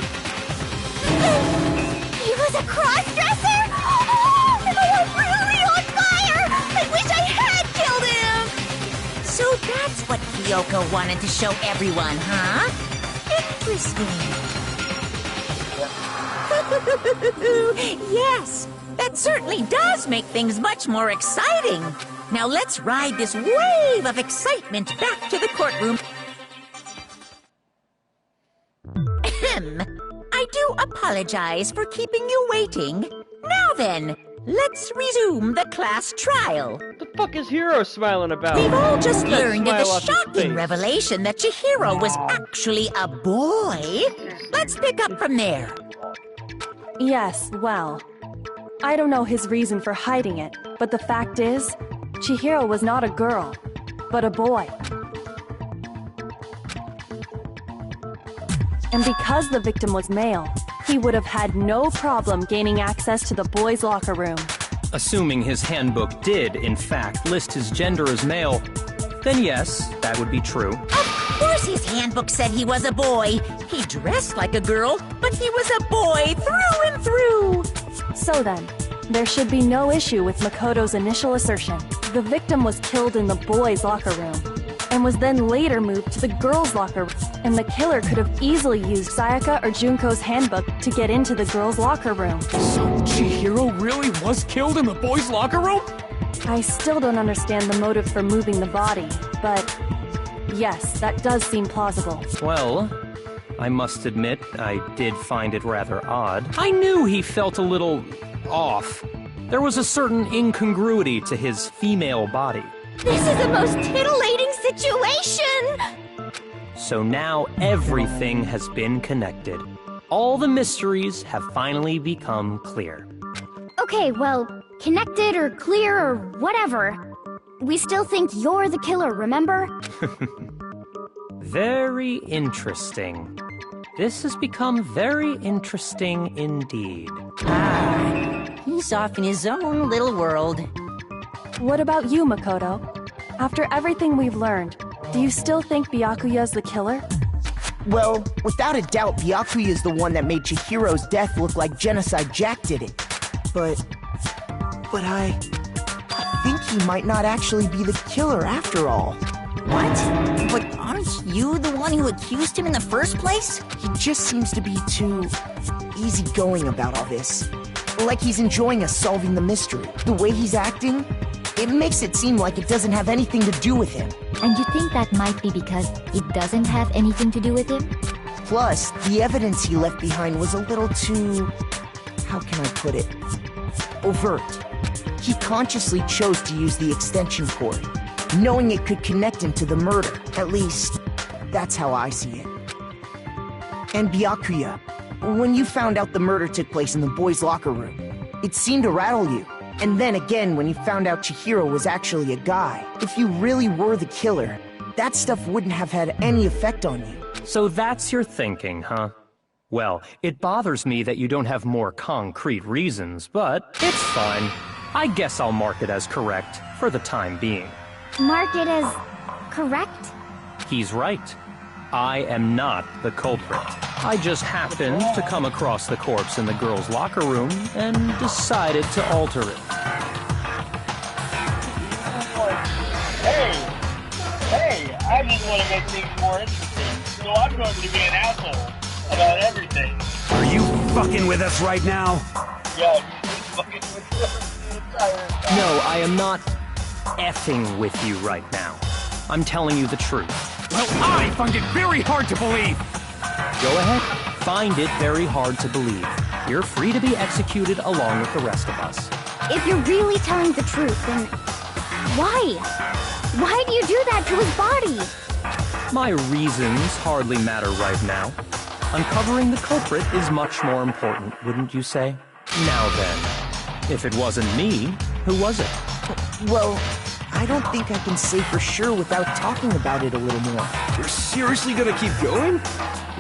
He was a cross-dresser? Oh, I'm really on fire! I wish I had killed him! So that's what Kyoko wanted to show everyone, huh? It interesting. Yes, that certainly does make things much more exciting. Now let's ride this wave of excitement back to the courtroom. I do apologize for keeping you waiting. Now then, let's resume the class trial. The fuck is Hiro smiling about? We've all just That learned of smile the off his shocking face. revelation that Chihiro was actually a boy. Let's pick up from there. Yes, well, I don't know his reason for hiding it, but the fact is, Chihiro was not a girl, but a boy. And because the victim was male, he would have had no problem gaining access to the boys' locker room. Assuming his handbook did, in fact, list his gender as male, then yes, that would be true. Of course his handbook said he was a boy. He dressed like a girl, but he was a boy through and through. So then, there should be no issue with Makoto's initial assertion. The victim was killed in the boys' locker room, and was then later moved to the girls' locker room. And the killer could have easily used Sayaka or Junko's handbook to get into the girls' locker room. So Chihiro really was killed in the boys' locker room? I still don't understand the motive for moving the body, but yes, that does seem plausible. Well, I must admit, I did find it rather odd. I knew he felt a little off. There was a certain incongruity to his female body. This is the most titillating situation! So now everything has been connected. All the mysteries have finally become clear. Okay, well, connected or clear or whatever. We still think you're the killer, remember? Very interesting. This has become very interesting indeed. He's off in his own little world. What about you, Makoto? After everything we've learned, do you still think Byakuya's the killer? Well, without a doubt, Byakuya is the one that made Chihiro's death look like Genocide Jack did it. But I think he might not actually be the killer after all. What? But aren't you the one who accused him in the first place? He just seems to be too easygoing about all this. Like he's enjoying us solving the mystery. The way he's acting, it makes it seem like it doesn't have anything to do with him. And you think that might be because it doesn't have anything to do with him? Plus, the evidence he left behind was a little too... how can I put it? Overt. He consciously chose to use the extension cord, knowing it could connect him to the murder. At least, that's how I see it. And Byakuya, when you found out the murder took place in the boys' locker room, it seemed to rattle you. And then again, when you found out Chihiro was actually a guy, if you really were the killer, that stuff wouldn't have had any effect on you. So that's your thinking, huh? Well, it bothers me that you don't have more concrete reasons, but it's fine. I guess I'll mark it as correct for the time being. Mark it as correct? He's right. I am not the culprit. I just happened to come across the corpse in the girls' locker room and decided to alter it. Hey, I just want to make things more interesting, so I'm going to be an asshole about everything. Are you fucking with us right now? Yeah, you just fucking with us the entire time. No, I am not effing with you right now. I'm telling you the truth. Well, I find it very hard to believe. Go ahead. Find it very hard to believe. You're free to be executed along with the rest of us. If you're really telling the truth, then why? Why do you do that to his body? My reasons hardly matter right now. Uncovering the culprit is much more important, wouldn't you say? Now then, if it wasn't me, who was it? Well, I don't think I can say for sure without talking about it a little more. You're seriously gonna keep going?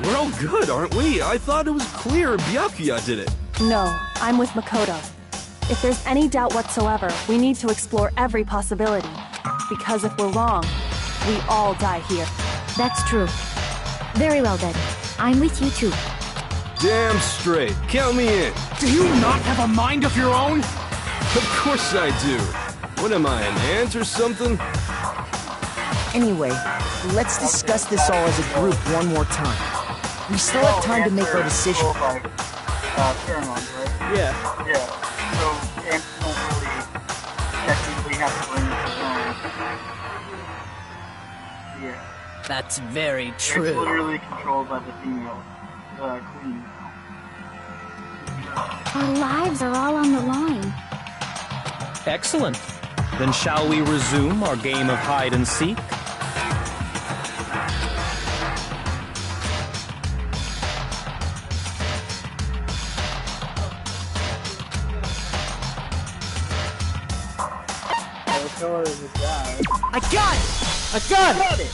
We're all good, aren't we? I thought it was clear Byakuya did it. No, I'm with Makoto. If there's any doubt whatsoever, we need to explore every possibility. Because if we're wrong, we all die here. That's true. Very well then. I'm with you too. Damn straight. Count me in. Do you not have a mind of your own? Of course I do. What am I, an ant or something? Anyway, let's discuss this all as a group one more time. We still have time to make our decision. Pheromones, right? Yeah. Yeah. So ants don't really technically have to bring its own. Yeah. That's very true. It's literally controlled by the female queen. Our lives are all on the line. Excellent. Then shall we resume our game of hide and seek? I got it! I got it!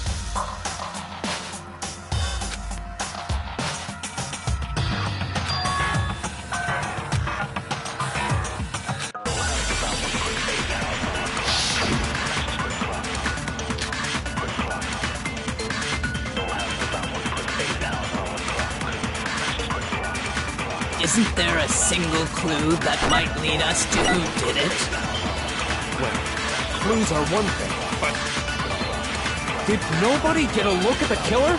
Isn't there a single clue that might lead us to who did it? Well, clues are one thing, but... Did nobody get a look at the killer?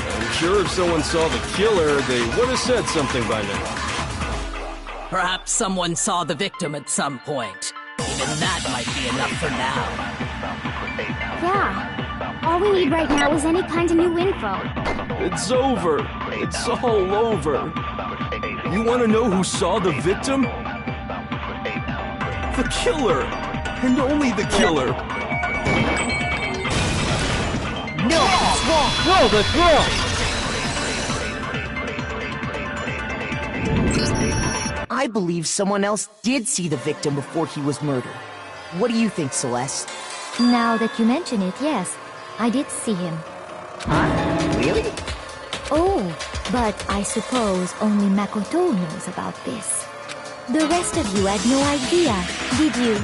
I'm sure if someone saw the killer, they would have said something by now. Perhaps someone saw the victim at some point. Even that might be enough for now. Yeah. All we need right now is any kind of new info. It's over. It's all over. You want to know who saw the victim? The killer! And only the killer! No, that's wrong! No, that's wrong! I believe someone else did see the victim before he was murdered. What do you think, Celeste? Now that you mention it, yes, I did see him. Huh? Really? Oh, but I suppose only Makoto knows about this. The rest of you had no idea, did you?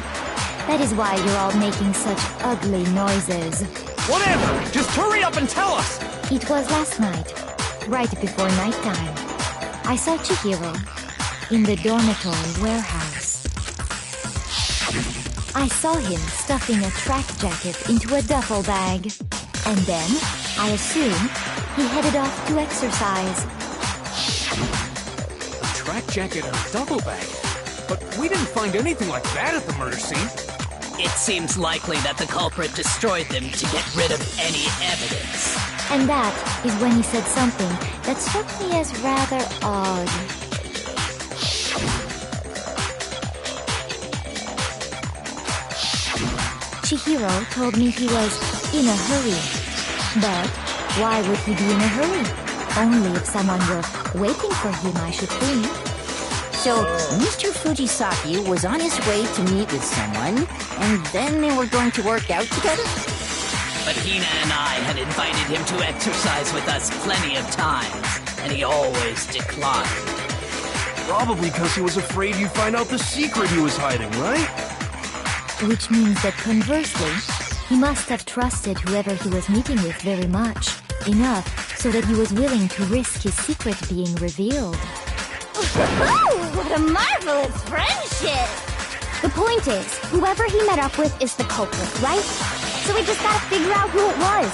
That is why you're all making such ugly noises. Whatever! Just hurry up and tell us! It was last night, right before nighttime. I saw Chihiro in the dormitory warehouse. I saw him stuffing a track jacket into a duffel bag. And then, I assume, he headed off to exercise. A track jacket and a duffel bag? But we didn't find anything like that at the murder scene. It seems likely that the culprit destroyed them to get rid of any evidence. And that is when he said something that struck me as rather odd. Chihiro told me he was in a hurry. But why would he be in a hurry? Only if someone were waiting for him, I should think. So, Mr. Fujisaki was on his way to meet with someone, and then they were going to work out together? But Hina and I had invited him to exercise with us plenty of times, and he always declined. Probably because he was afraid you'd find out the secret he was hiding, right? Which means that conversely, he must have trusted whoever he was meeting with very much. Enough so that he was willing to risk his secret being revealed. What a marvelous friendship! The point is, whoever he met up with is the culprit, right? So we just gotta figure out who it was.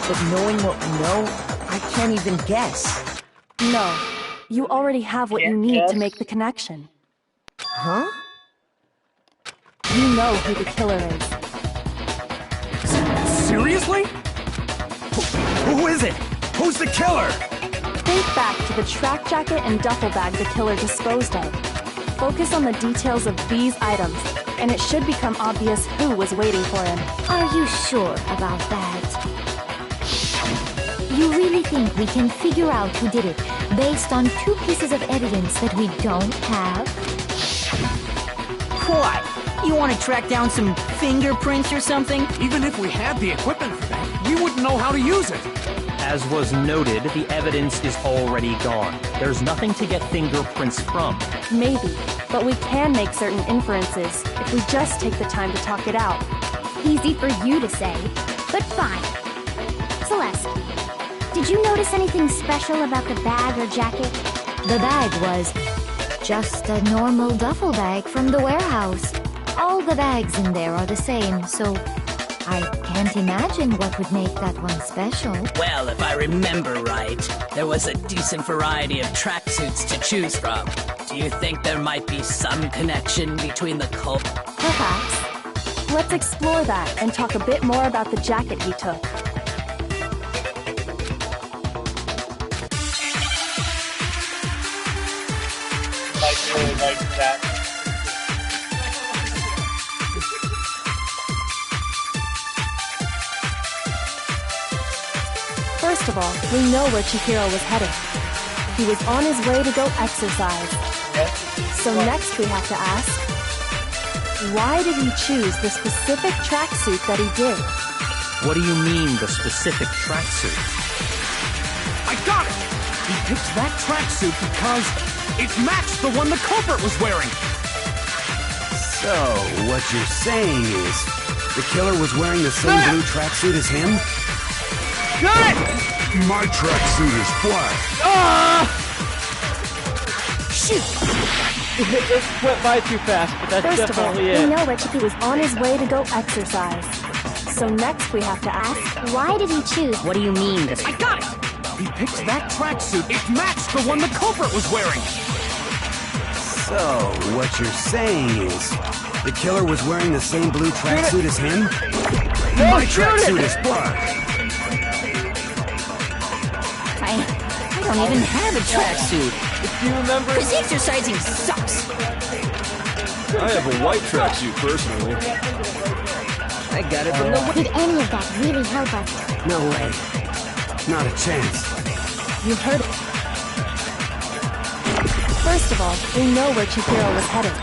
But knowing what we know, I can't even guess. No. You already have what you need to make the connection. Huh? You know who the killer is. Seriously? Who is it? Who's the killer? Think back to the track jacket and duffel bag the killer disposed of. Focus on the details of these items, and it should become obvious who was waiting for him. Are you sure about that? You really think we can figure out who did it based on 2 pieces of evidence that we don't have? What? You want to track down some fingerprints or something? Even if we had the equipment for that, we wouldn't know how to use it. As was noted, the evidence is already gone. There's nothing to get fingerprints from. Maybe, but we can make certain inferences if we just take the time to talk it out. Easy for you to say, but fine. Celeste, did you notice anything special about the bag or jacket? The bag was just a normal duffel bag from the warehouse. All the bags in there are the same, so I can't imagine what would make that one special. Well, if I remember right, there was a decent variety of tracksuits to choose from. Do you think there might be some connection between the cult? Perhaps. Let's explore that and talk a bit more about the jacket he took. Really like that. First of all, we know where Chihiro was headed. He was on his way to go exercise. So next we have to ask, why did he choose the specific tracksuit that he did? What do you mean, the specific tracksuit? I got it! He picked that tracksuit because it matched the one the culprit was wearing! So, what you're saying is, the killer was wearing the same blue tracksuit as him? Good! My tracksuit is black. Shoot! It went by too fast, but that's First of all, definitely we it. know that he was on his way to go exercise. So next we have to ask, Why did he choose? What do you mean? I got it! He picked that tracksuit. It matched the one the culprit was wearing! So, what you're saying is, the killer was wearing the same blue tracksuit as him? My tracksuit is black. I don't even have a tracksuit. Do you remember? This exercising sucks. I have a white tracksuit, personally. I got it from the... Did any of that really help us? No way. Not a chance. you heard it. First of all, we know where Chihiro was headed.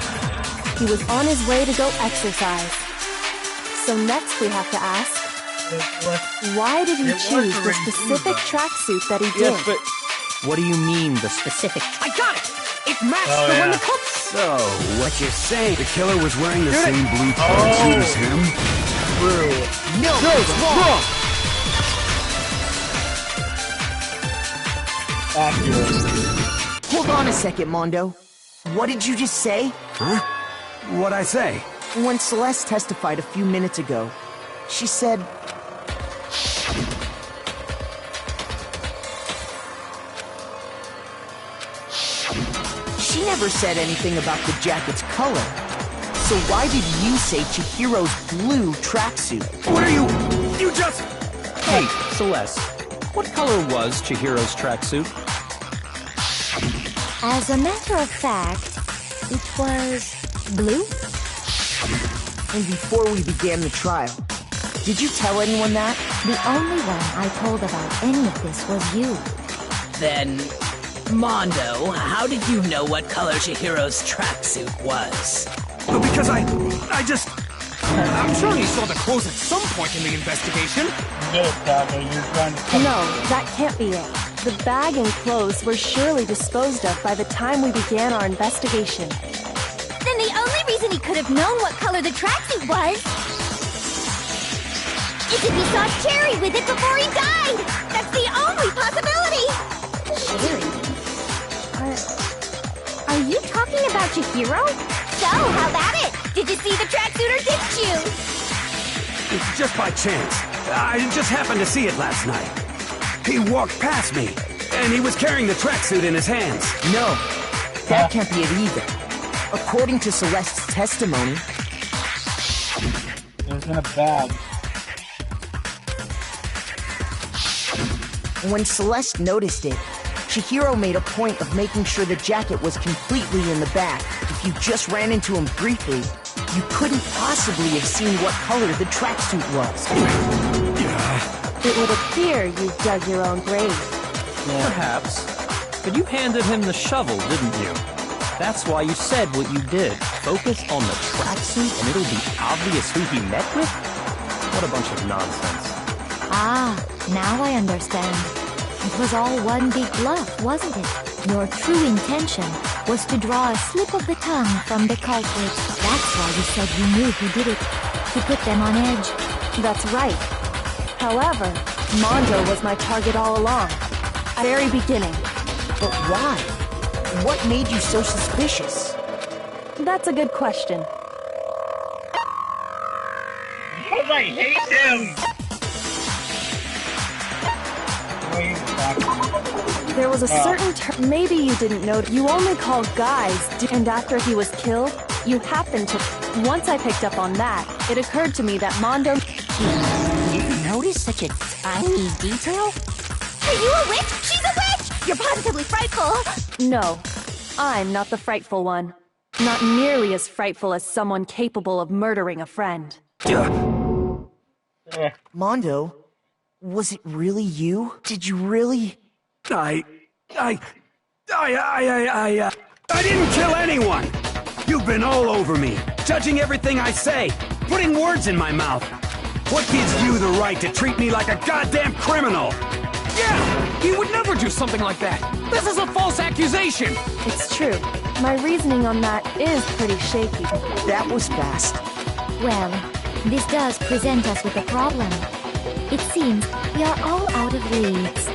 He was on his way to go exercise. So next we have to ask, why did he choose the specific tracksuit that he did? Yes, but what do you mean, the specific? I got it! It matched the one the culprit... So, what you're saying, the killer was wearing the same blue tracksuit as him? True. No, it's wrong! Hold on a second, Mondo. What did you just say? Huh? What'd I say? When Celeste testified a few minutes ago, she said... She never said anything about the jacket's color. So why did you say Chihiro's blue tracksuit? What are you... You just... Hey, Celeste, what color was Chihiro's tracksuit? As a matter of fact, it was blue. And before we began the trial, did you tell anyone that? The only one I told about any of this was you. Then, Mondo, how did you know what color Chihiro's tracksuit was? Because I just... I'm sure he saw the clothes at some point in the investigation. No, that can't be it. The bag and clothes were surely disposed of by the time we began our investigation. Then the only reason he could have known what color the tracksuit was is if he saw Cherry with it before he died! That's the only possibility! Cherry? Are you talking about Chihiro? So, how about it? Did you see the tracksuit or didn't you? Just by chance. I just happened to see it last night. He walked past me, and he was carrying the tracksuit in his hands. No, that can't be it either. According to Celeste's testimony... It was in a bag. When Celeste noticed it, Chihiro made a point of making sure the jacket was completely in the bag. If you just ran into him briefly, you couldn't possibly have seen what color the tracksuit was. It would appear you dug your own grave. Perhaps. But you handed him the shovel, didn't you? That's why you said what you did. Focus on the tracksuit and it'll be obvious who he met with? What a bunch of nonsense. Ah, now I understand. It was all one big bluff, wasn't it? Your true intention was to draw a slip of the tongue from the culprit. That's why you said you knew who did it. To put them on edge. That's right. However, Mondo was my target all along. At the very beginning. But why? What made you so suspicious? That's a good question. because I hate him! There was a certain maybe you didn't know. You only call guys, and after he was killed, you happened to. Once I picked up on that, it occurred to me that Mondo. You noticed such a tiny detail? Are you a witch? She's a witch! You're positively frightful! No, I'm not the frightful one. Not nearly as frightful as someone capable of murdering a friend. Mondo, was it really you? Did you really? I didn't kill anyone! You've been all over me, judging everything I say, putting words in my mouth. What gives you the right to treat me like a goddamn criminal? Yeah! He would never do something like that! This is a false accusation! It's true. My reasoning on that is pretty shaky. That was fast. Well, this does present us with a problem. It seems we are all out of leads.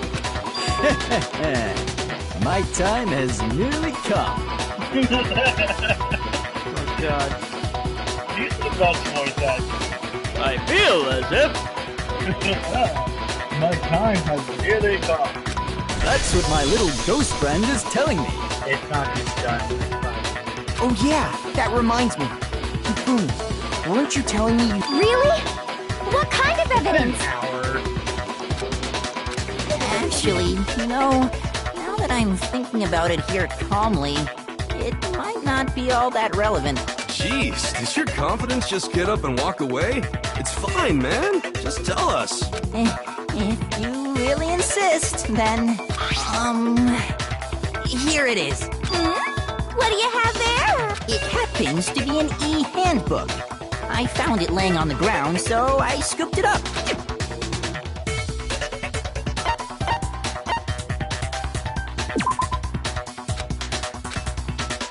My time has nearly come. Oh god. These are the best voice acting. I feel as if... My time has really come. That's what my little ghost friend is telling me. It's not just done. Oh yeah, that reminds me. Hifumi, weren't you telling me you... Really? What kind of evidence? Actually, you know, now that I'm thinking about it here calmly, it might not be all that relevant. Jeez, does your confidence just get up and walk away? It's fine, man. Just tell us. If you really insist, then, here it is. What do you have there? It happens to be an e-handbook. I found it laying on the ground, so I scooped it up.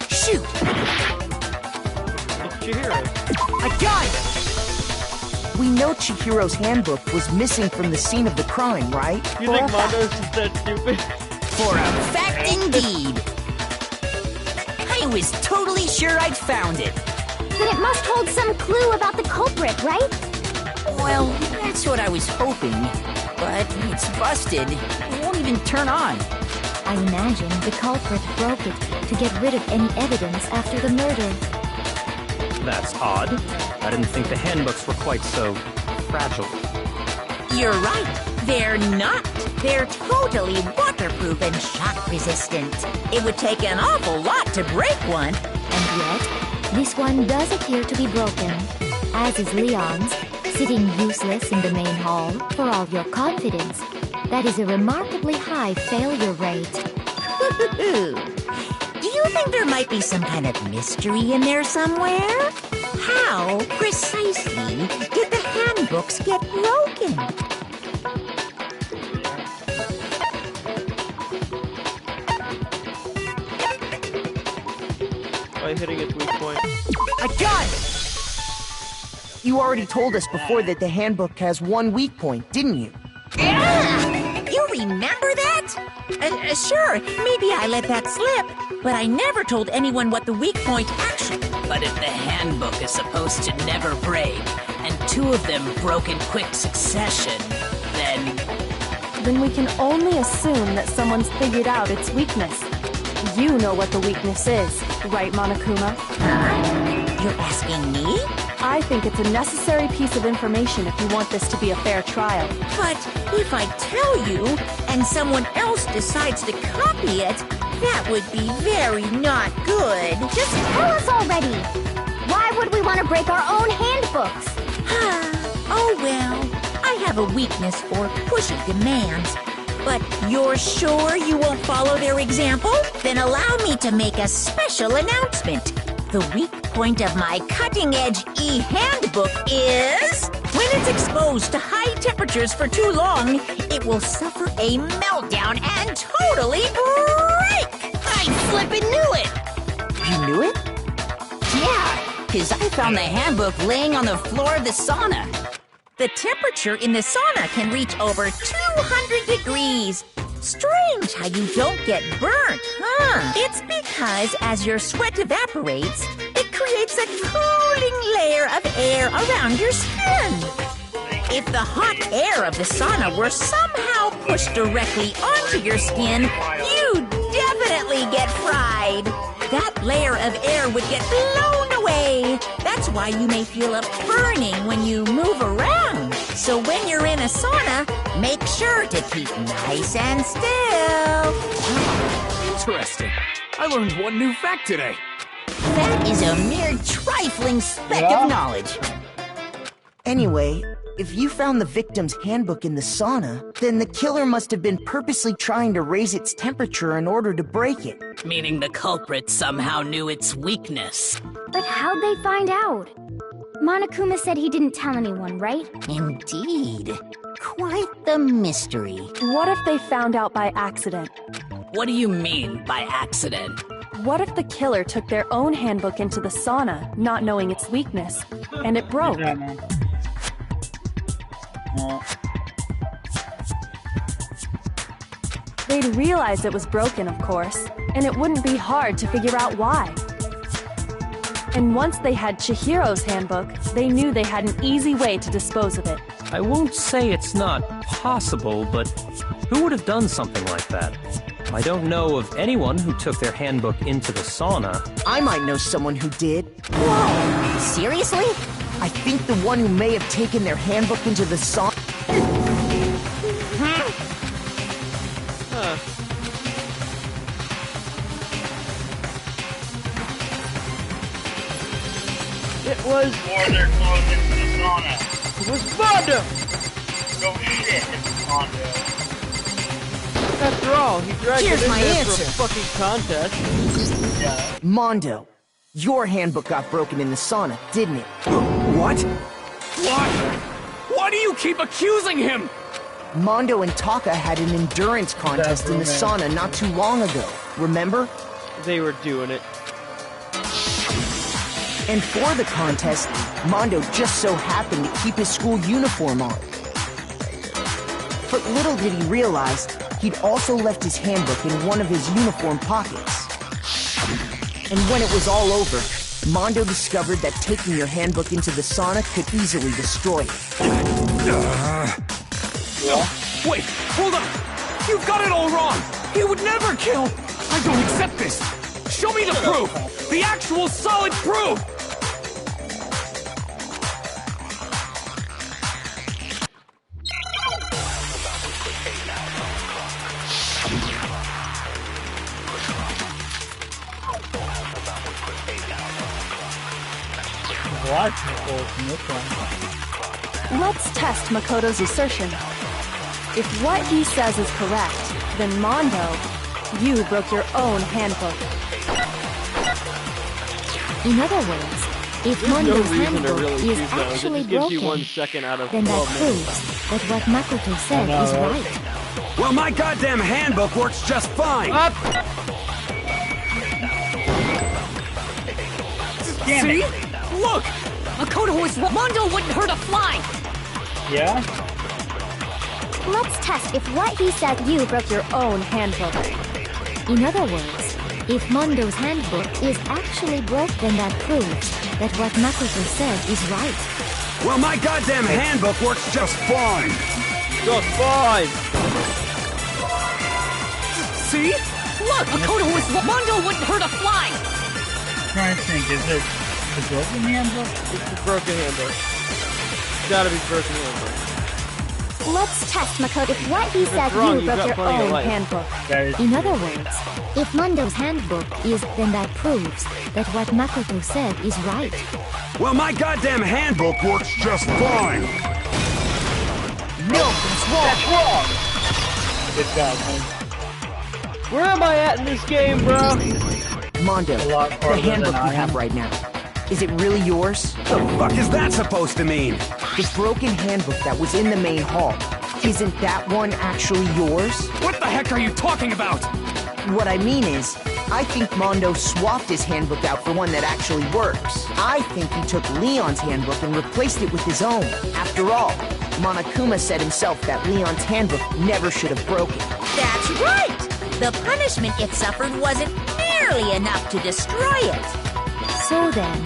Shoot! It's Chihiro. I got it! We know Chihiro's handbook was missing from the scene of the crime, right? You think Mondo's just that stupid? For a fact indeed! I was totally sure I'd found it. Then it must hold some clue about the culprit, right? Well, that's what I was hoping. But it's busted. It won't even turn on. I imagine the culprit broke it to get rid of any evidence after the murder. That's odd. I didn't think the handbooks were quite so fragile. You're right. They're not. They're totally waterproof and shock resistant. It would take an awful lot to break one. And yet, this one does appear to be broken, as is Leon's, sitting useless in the main hall for all your confidence. That is a remarkably high failure rate. Do you think there might be some kind of mystery in there somewhere? How precisely did the handbooks get broken? By hitting its weak point. I got it! You already told us before that the handbook has one weak point, didn't you? You remember that? Sure, maybe I let that slip, but I never told anyone what the weak point actually... But if the handbook is supposed to never break, and two of them broke in quick succession, Then we can only assume that someone's figured out its weakness. You know what the weakness is, right, Monokuma? You're asking me? I think it's a necessary piece of information if you want this to be a fair trial. But if I tell you, and someone else decides to copy it, that would be very not good. Just tell us already! Why would we want to break our own handbooks? Oh well, I have a weakness for pushy demands. But you're sure you won't follow their example? Then allow me to make a special announcement. The weak point of my cutting-edge e-handbook is... when it's exposed to high temperatures for too long, it will suffer a meltdown and totally break! I flippin' knew it! You knew it? Yeah, because I found the handbook laying on the floor of the sauna. The temperature in the sauna can reach over 200 degrees. Strange how you don't get burnt, huh? It's because as your sweat evaporates, it creates a cooling layer of air around your skin. If the hot air of the sauna were somehow pushed directly onto your skin, you'd definitely get fried. That layer of air would get blown away. That's why you may feel a burning when you move around. So when you're in a sauna, make sure to keep nice and still. Interesting. I learned one new fact today. That is a mere trifling speck of knowledge. Anyway, if you found the victim's handbook in the sauna, then the killer must have been purposely trying to raise its temperature in order to break it. Meaning the culprit somehow knew its weakness. But how'd they find out? Monokuma said he didn't tell anyone, right? Indeed. Quite the mystery. What if they found out by accident? What do you mean by accident? What if the killer took their own handbook into the sauna, not knowing its weakness, and it broke? They'd realize it was broken, of course, and it wouldn't be hard to figure out why. And once they had Chihiro's handbook, they knew they had an easy way to dispose of it. I won't say it's not possible, but who would have done something like that? I don't know of anyone who took their handbook into the sauna. I might know someone who did. Whoa! Seriously? I think the one who may have taken their handbook into the sauna... It was... Or they're close into the sauna. It was Mondo! No shit, it's Mondo. After all, he dragged Here's it in my there answer. for a fucking contest. Yeah. Mondo, your handbook got broken in the sauna, didn't it? What? Why? Why do you keep accusing him? Mondo and Taka had an endurance contest in the sauna not too long ago, remember? They were doing it. And for the contest, Mondo just so happened to keep his school uniform on. But little did he realize, he'd also left his handbook in one of his uniform pockets. And when it was all over, Mondo discovered that taking your handbook into the sauna could easily destroy it. Wait, hold on! You've got it all wrong! He would never kill! I don't accept this! Show me the proof! The actual solid proof! Let's test Makoto's assertion. If what he says is correct, then Mondo, you broke your own handbook. In other words, if There's Mondo's no reason to handbook really is choose those. It actually just gives you broken, 1 second out of then that 12 minutes. proves that what Makoto said is right. Well, my goddamn handbook works just fine. Up! See? Look! Makoto was wrong. Mondo wouldn't hurt a fly! Yeah? Let's test if what he said You broke your own handbook. In other words, if Mondo's handbook is actually broken, then that proves that what Makoto said is right. Well, my goddamn handbook works just fine. Just fine! See? Look! Makoto was wrong. Mondo wouldn't hurt a fly! I'm trying to think, is it the broken handbook? It's the broken handbook. It's gotta be broken handbook. Let's test Makoto if what he said wrong, you you've broke got your plenty of own life. handbook. In other words, if Mondo's handbook is, then that proves that what Makoto said is right. Well, my goddamn handbook works just fine. No, that's wrong. That's wrong! Good job, man. Where am I at in this game, bro? Mondo, A lot the farther handbook than you I have am. right now, is it really yours? The fuck is that supposed to mean? The broken handbook that was in the main hall, isn't that one actually yours? What the heck are you talking about? What I mean is, I think Mondo swapped his handbook out for one that actually works. I think he took Leon's handbook and replaced it with his own. After all, Monokuma said himself that Leon's handbook never should have broken. That's right! The punishment it suffered wasn't nearly enough to destroy it. So then,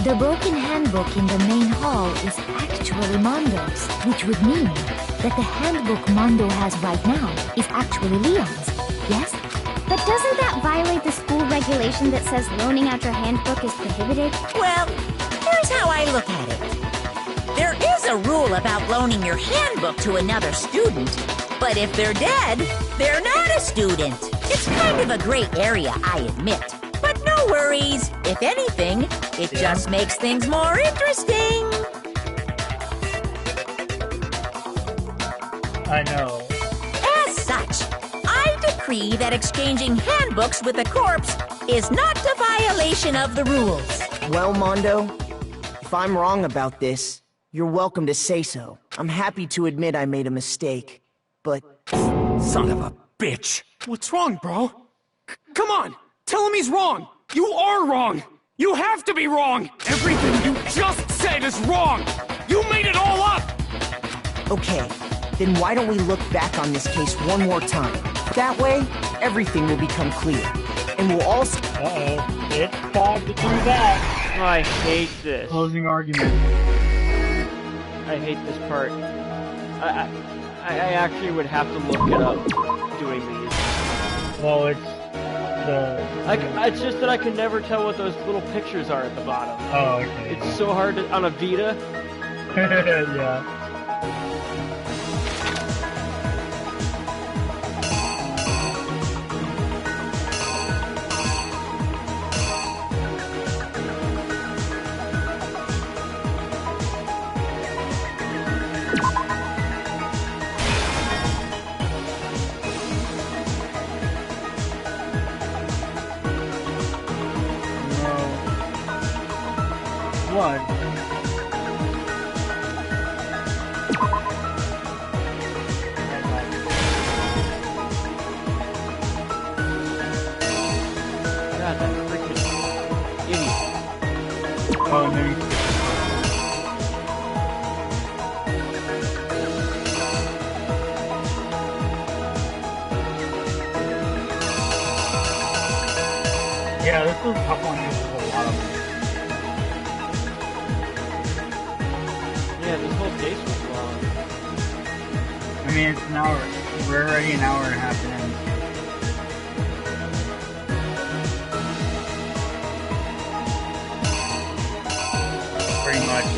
The broken handbook in the main hall is actually Mondo's, which would mean that the handbook Mondo has right now is actually Leon's, yes? But doesn't that violate the school regulation that says loaning out your handbook is prohibited? Well, here's how I look at it. There is a rule about loaning your handbook to another student, but if they're dead, they're not a student. It's kind of a gray area, I admit. But no worries. If anything, it just makes things more interesting. I know. As such, I decree that exchanging handbooks with a corpse is not a violation of the rules. Well, Mondo, if I'm wrong about this, you're welcome to say so. I'm happy to admit I made a mistake, but... Son of a bitch! What's wrong, bro? Come on! Tell him he's wrong! You are wrong! You have to be wrong! Everything you just said is wrong! You made it all up! Okay, then why don't we look back on this case one more time? That way, everything will become clear. And we'll all... Uh-oh. It's time to do that! I hate this. Closing argument. I hate this part. I actually would have to look it up doing these. Well, it's it's just that I can never tell what those little pictures are at the bottom. Oh, okay. It's so hard to, on a Vita. Yeah. One. God, that freaking idiot. Oh, no. Yeah, this was a tough one. This was a lot of them. Yeah, this whole case was long. I mean, it's an hour. We're already an hour and a half in. Pretty much.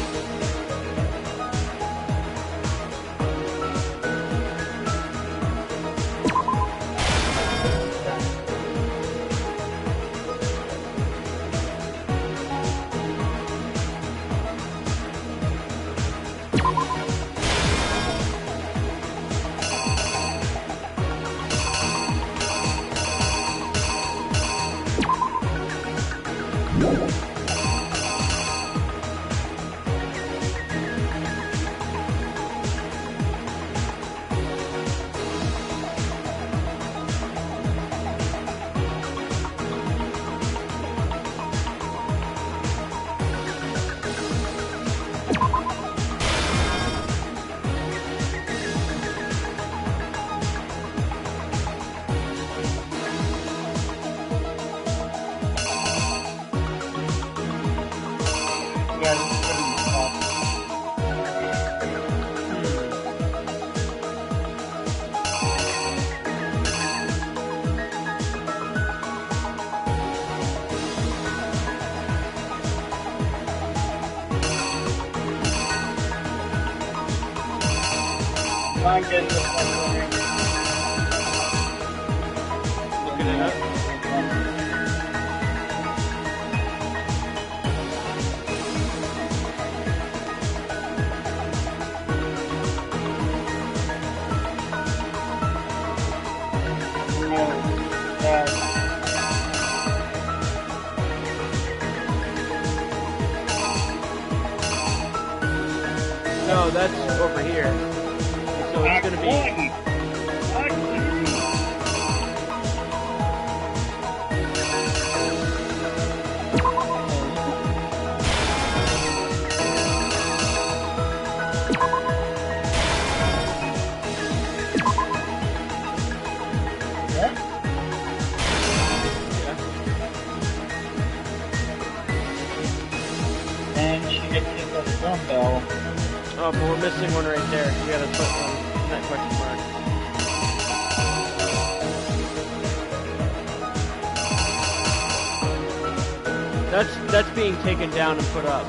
I'm getting this one. Looking it up. No, that's over here. So it's gonna be. Oh, but we're missing one right there. We gotta put that question mark. That's being taken down and put up.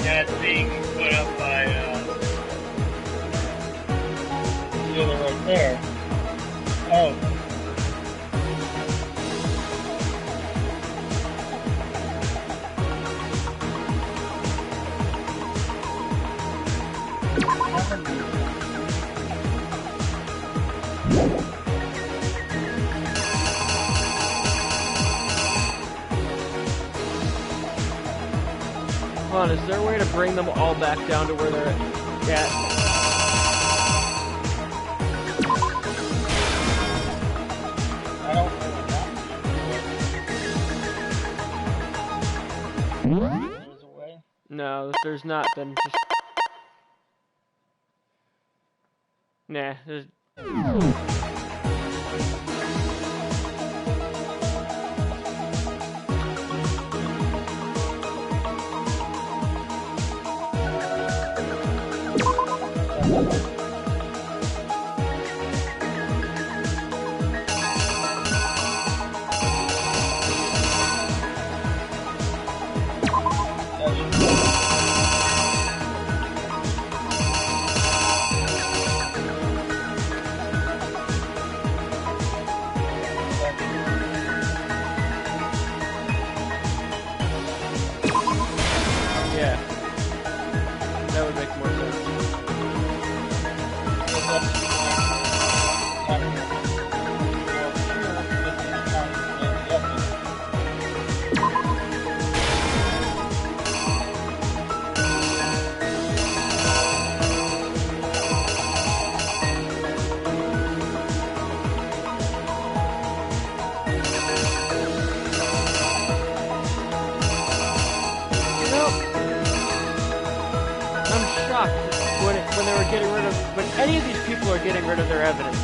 Yeah, it's being put up by the other right there. Oh. Hold on, is there a way to bring them all back down to where they're at? I don't know. There's a way. No, if there's not, then just... Nah, there's... Yeah. That would make more sense. When they were getting rid of, when any of these people are getting rid of their evidence,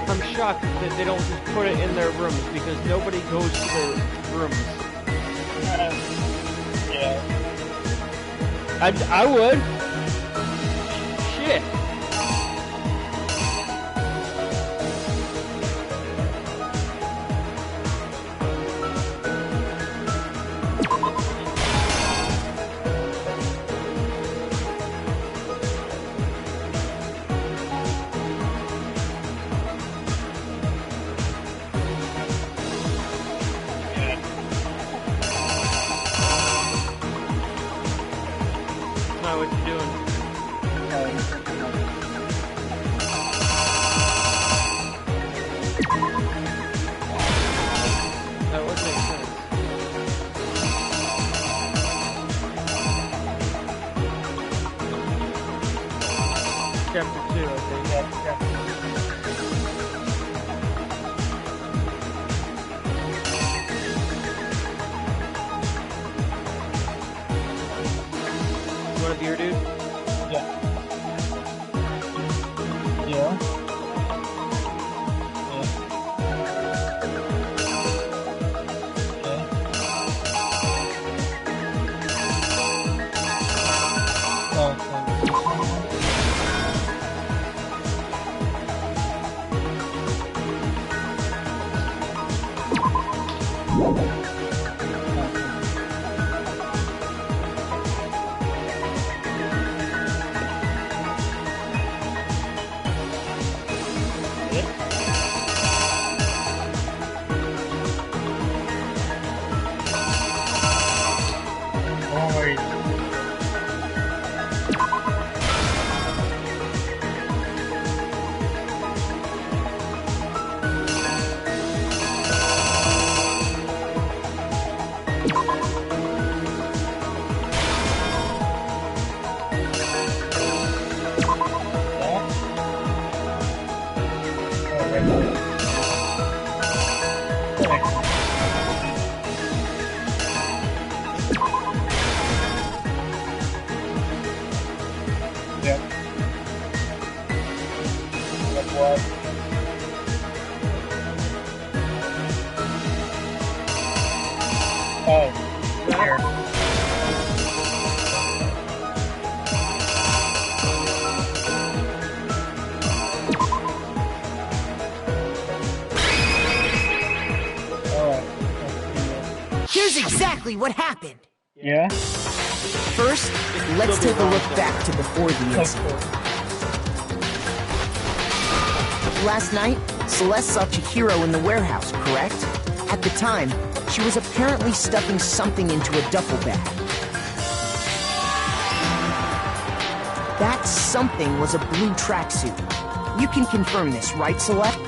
I'm shocked that they don't just put it in their rooms, because nobody goes to their rooms. Yeah. I would. Shit. Not what you're doing. That would make sense. Chapter 2, I think. Yeah, chapter 2. You want a beer, dude? Yeah. Yeah. exactly what happened. Yeah? First, let's take a look back to before the incident. Last night, Celeste saw Chihiro in the warehouse, correct? At the time, she was apparently stuffing something into a duffel bag. That something was a blue tracksuit. You can confirm this, right, Celeste?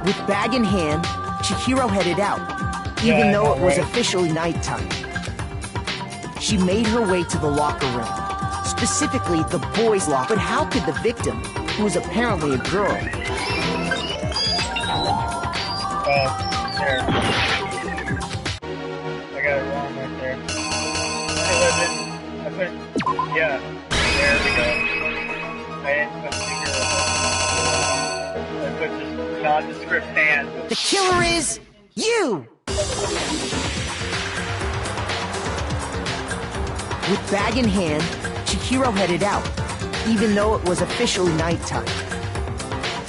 With bag in hand, Chihiro headed out, even though it was officially nighttime. She made her way to the locker room, specifically the boys' locker. But how could the victim, who was apparently a girl... There. I got it wrong right there. Yeah, there we go. I didn't put I put just nondescript hand. The killer is... you! With bag in hand, Chihiro headed out, even though it was officially nighttime.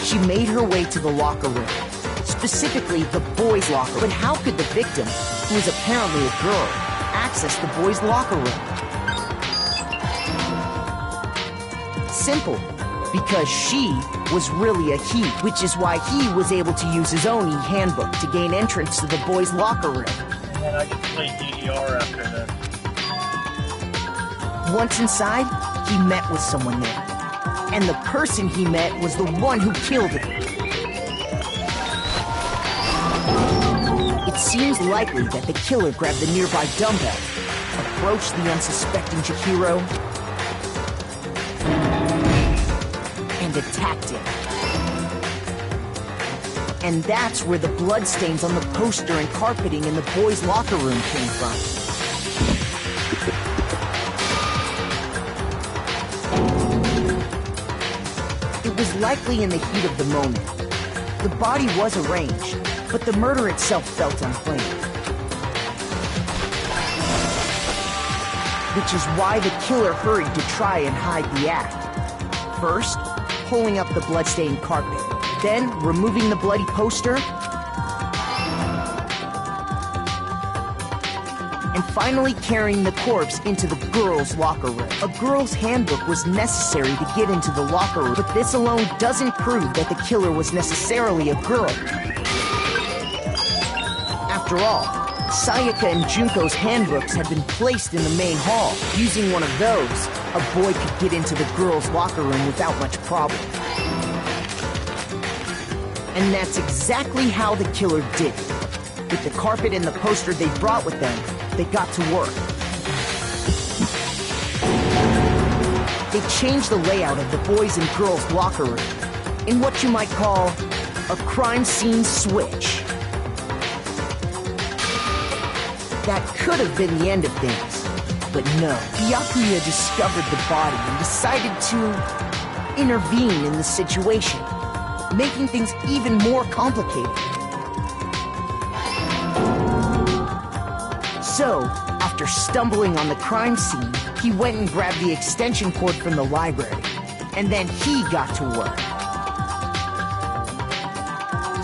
She made her way to the locker room, specifically the boys' locker. But how could the victim, who was apparently a girl, access the boys' locker room? Simple, because she was really a he, which is why he was able to use his own e-handbook to gain entrance to the boys' locker room. And then I just played DDR after this. Once inside, he met with someone there. And the person he met was the one who killed him. It seems likely that the killer grabbed the nearby dumbbell, approached the unsuspecting Chihiro, and attacked him. And that's where the bloodstains on the poster and carpeting in the boys' locker room came from. It was likely in the heat of the moment. The body was arranged, but the murder itself felt unplanned. Which is why the killer hurried to try and hide the act. First, pulling up the bloodstained carpet, then removing the bloody poster, and finally carrying the corpse into the girls' locker room. A girl's handbook was necessary to get into the locker room, but this alone doesn't prove that the killer was necessarily a girl. After all, Sayaka and Junko's handbooks had been placed in the main hall. Using one of those, a boy could get into the girls' locker room without much problem. And that's exactly how the killer did it. With the carpet and the poster they brought with them, they got to work. They changed the layout of the boys' and girls' locker room in what you might call a crime scene switch. That could have been the end of things, but no. Byakuya discovered the body and decided to intervene in the situation, making things even more complicated. So, after stumbling on the crime scene, he went and grabbed the extension cord from the library, and then he got to work.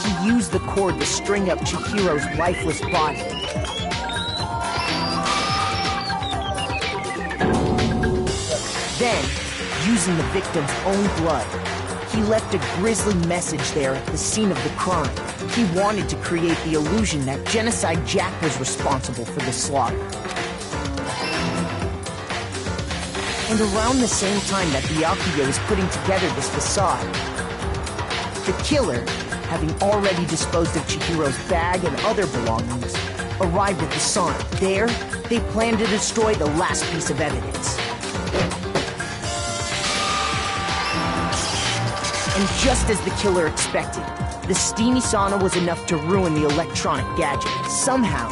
He used the cord to string up Chihiro's lifeless body. Then, using the victim's own blood, he left a grisly message there at the scene of the crime. He wanted to create the illusion that Genocide Jack was responsible for the slaughter. And around the same time that Byakuya was putting together this facade, the killer, having already disposed of Chihiro's bag and other belongings, arrived at the sauna. There, they planned to destroy the last piece of evidence. And just as the killer expected, the steamy sauna was enough to ruin the electronic gadget. Somehow,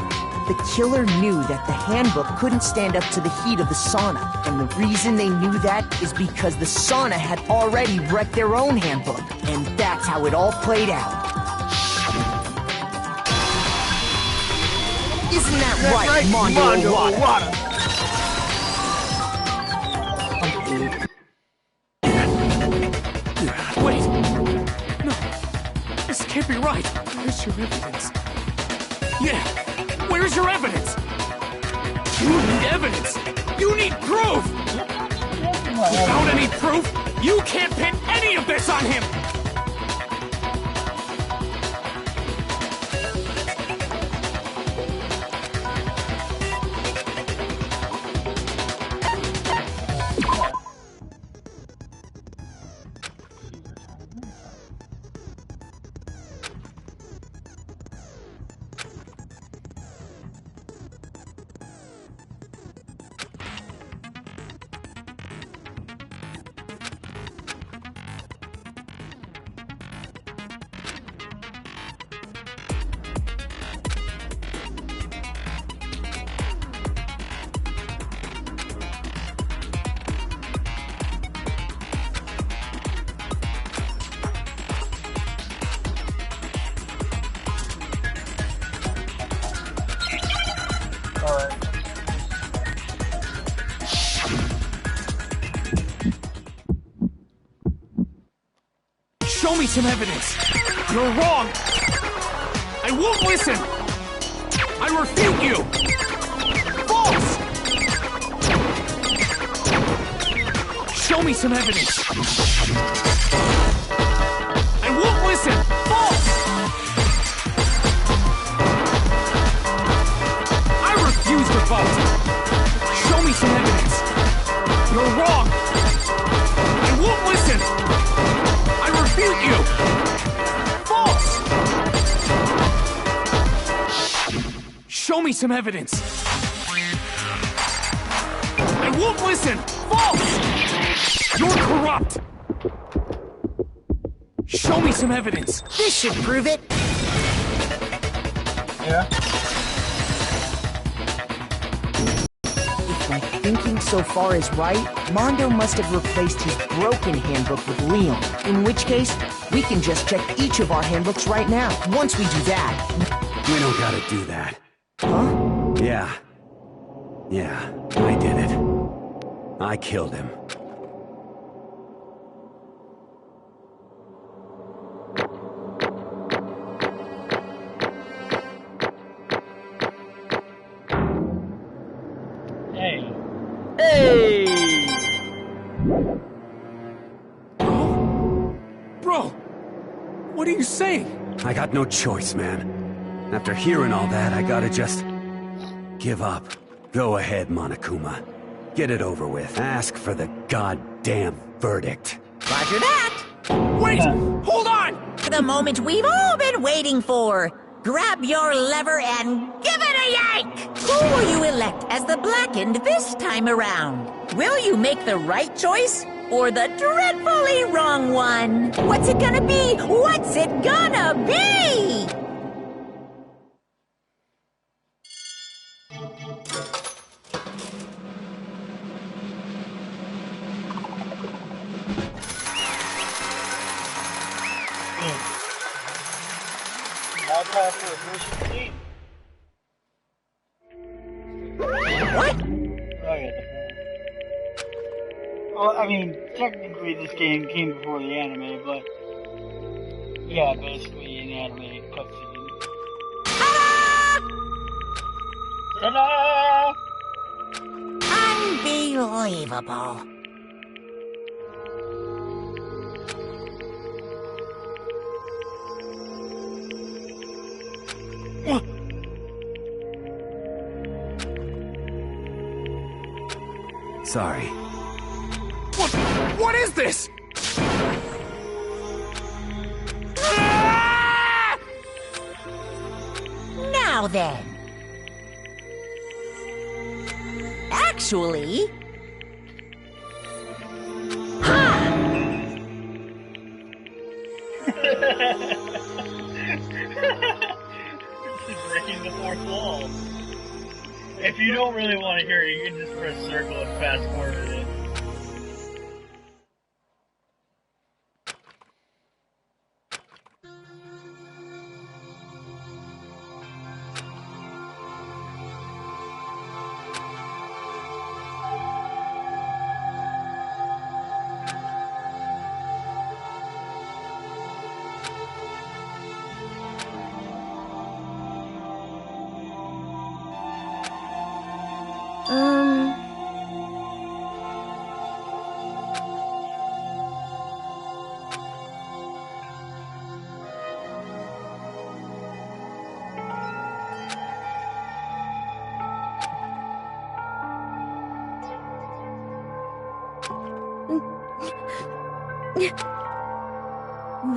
the killer knew that the handbook couldn't stand up to the heat of the sauna. And the reason they knew that is because the sauna had already wrecked their own handbook. And that's how it all played out. Isn't that right, Mondo Iwata? Wait! No, this can't be right. Where's your evidence? Yeah, where's your evidence? You need evidence. You need proof. Without any proof, you can't pin any of this on him. Show me some evidence. You're wrong. I won't listen. I refute you. False. Show me some evidence. I won't listen. False. I refuse to vote. Show me some evidence. You're wrong. I won't listen. I refute you! False! Show me some evidence. I won't listen! False! You're corrupt! Show me some evidence. This should prove it. Yeah. If my thinking so far is right, Mondo must have replaced his broken handbook with Leon. In which case, we can just check each of our handbooks right now. Once we do that... We don't gotta do that. Huh? Yeah. Yeah, I did it. I killed him. Hey. Hey! Bro, what are you saying? I got no choice, man. After hearing all that, I gotta just... give up. Go ahead, Monokuma. Get it over with. Ask for the goddamn verdict. Roger that! Wait! Hold on! The moment we've all been waiting for. Grab your lever and give it a yank! Who will you elect as the Blackened this time around? Will you make the right choice or the dreadfully wrong one? What's it gonna be? What's it gonna be? Now time for mission complete. What? Okay. Well, I mean, technically this game came before the anime, but... yeah, basically an anime cutscene. Ta-da! Unbelievable. Sorry. What is this? Now then. Actually... Breaking the fourth wall. If you don't really want to hear it, you can just press circle and fast forward it.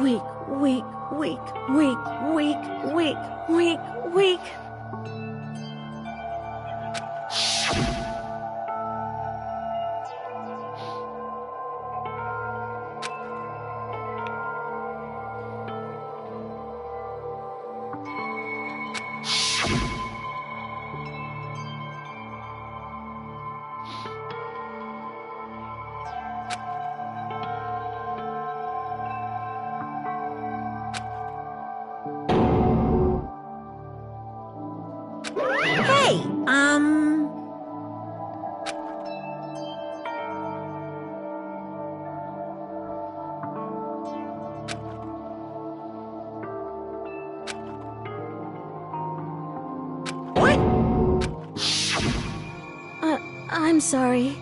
Weak, weak, weak, weak, weak, weak, weak, weak. Hey, What? I'm sorry.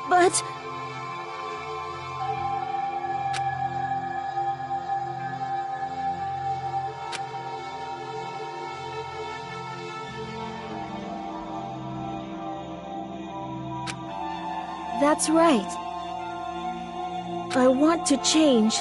But... That's right. I want to change.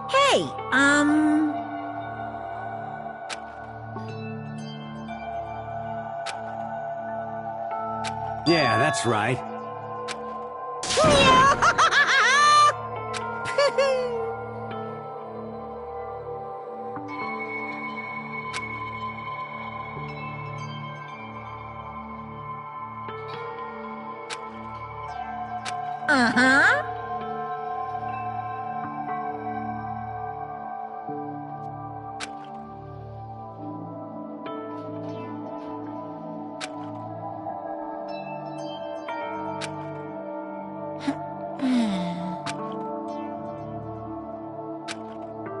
Hey, Yeah, that's right. Uh-huh.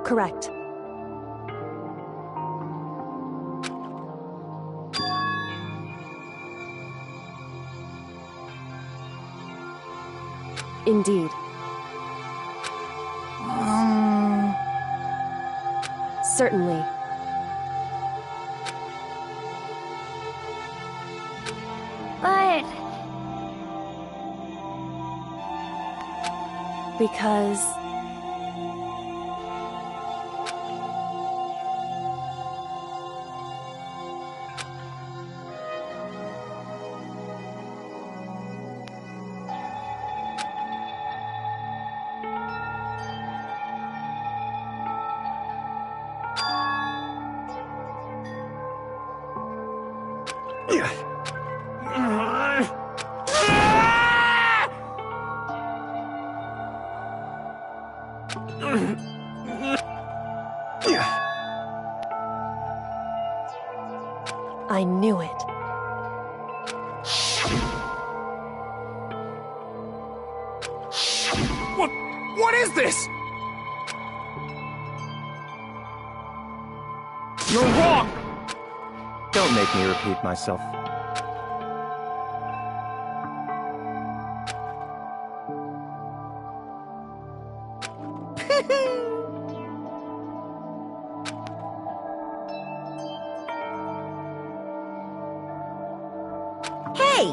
Correct. Indeed. Certainly. But... Because... I knew it. What is this? You're wrong! Don't make me repeat myself. Hey,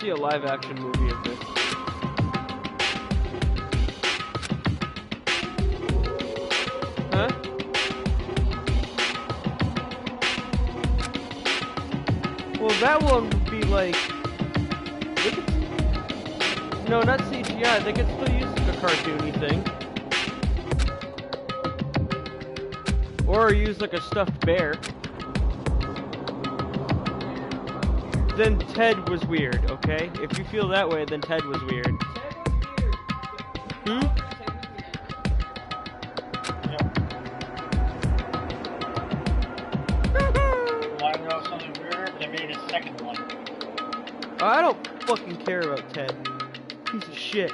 see a live-action movie of this. Huh? Well, that one would be like... No, not CGI. They could still use like a cartoony thing. Or use like a stuffed bear. Then Ted was weird, okay? If you feel that way, then Ted was weird. Hmm? Want to know something weirder? They made a second one. I don't fucking care about Ted. Piece of shit.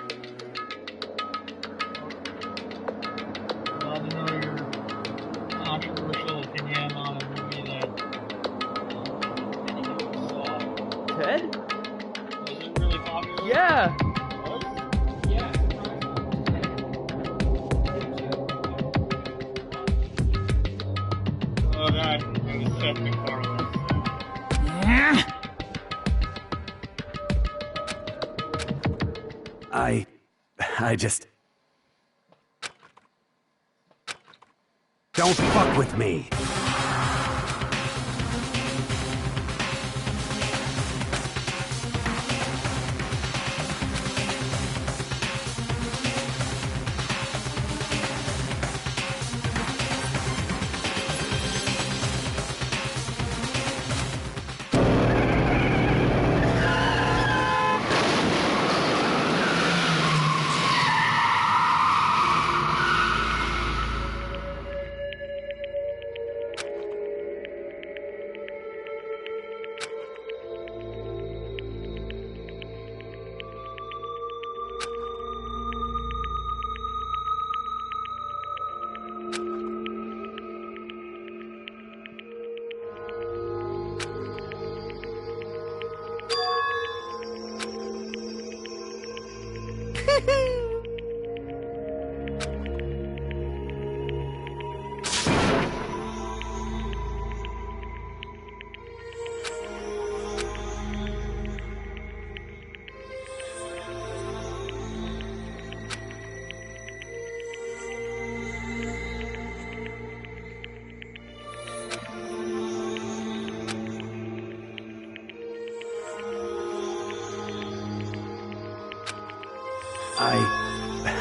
Want to know your controversial opinion on a movie that you saw? Ted? Was it really popular? Yeah! Oh, that was Seth MacFarlane. I just... Don't fuck with me!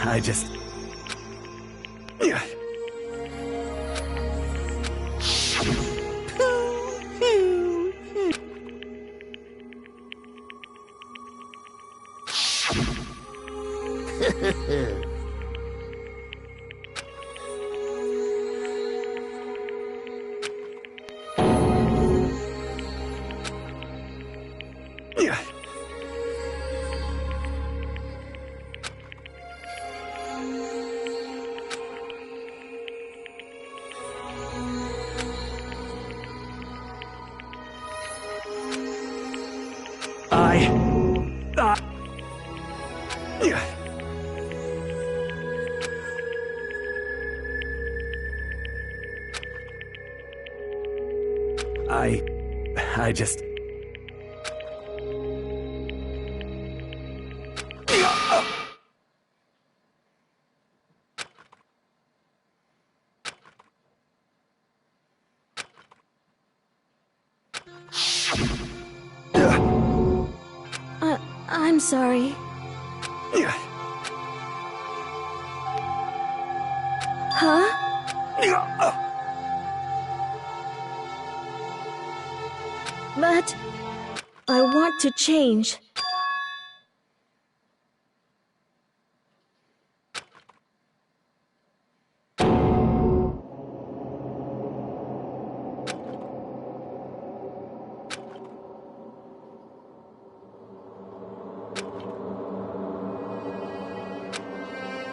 I just... I just... I'm sorry. Huh? But I want to change.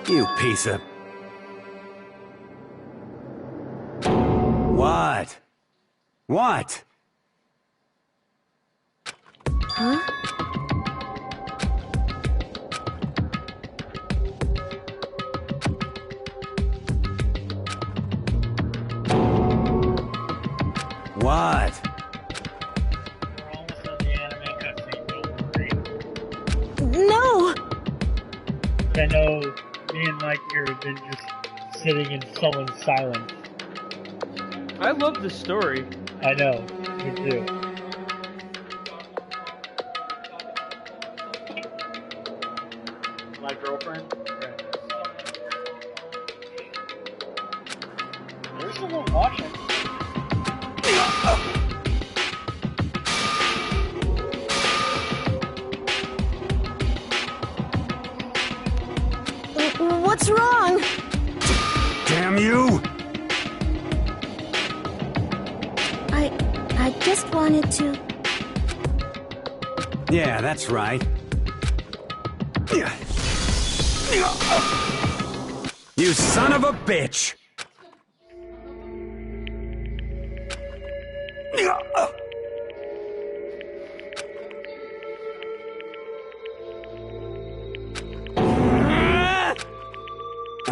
You piece of... What? What? Huh? What? We're almost at the anime cutscene, don't worry. seem like you've been just sitting in sullen silence. I love this story. I know, me too. My girlfriend? There's someone watching. What's wrong? Damn you! I just wanted to... Yeah, that's right. You son of a bitch!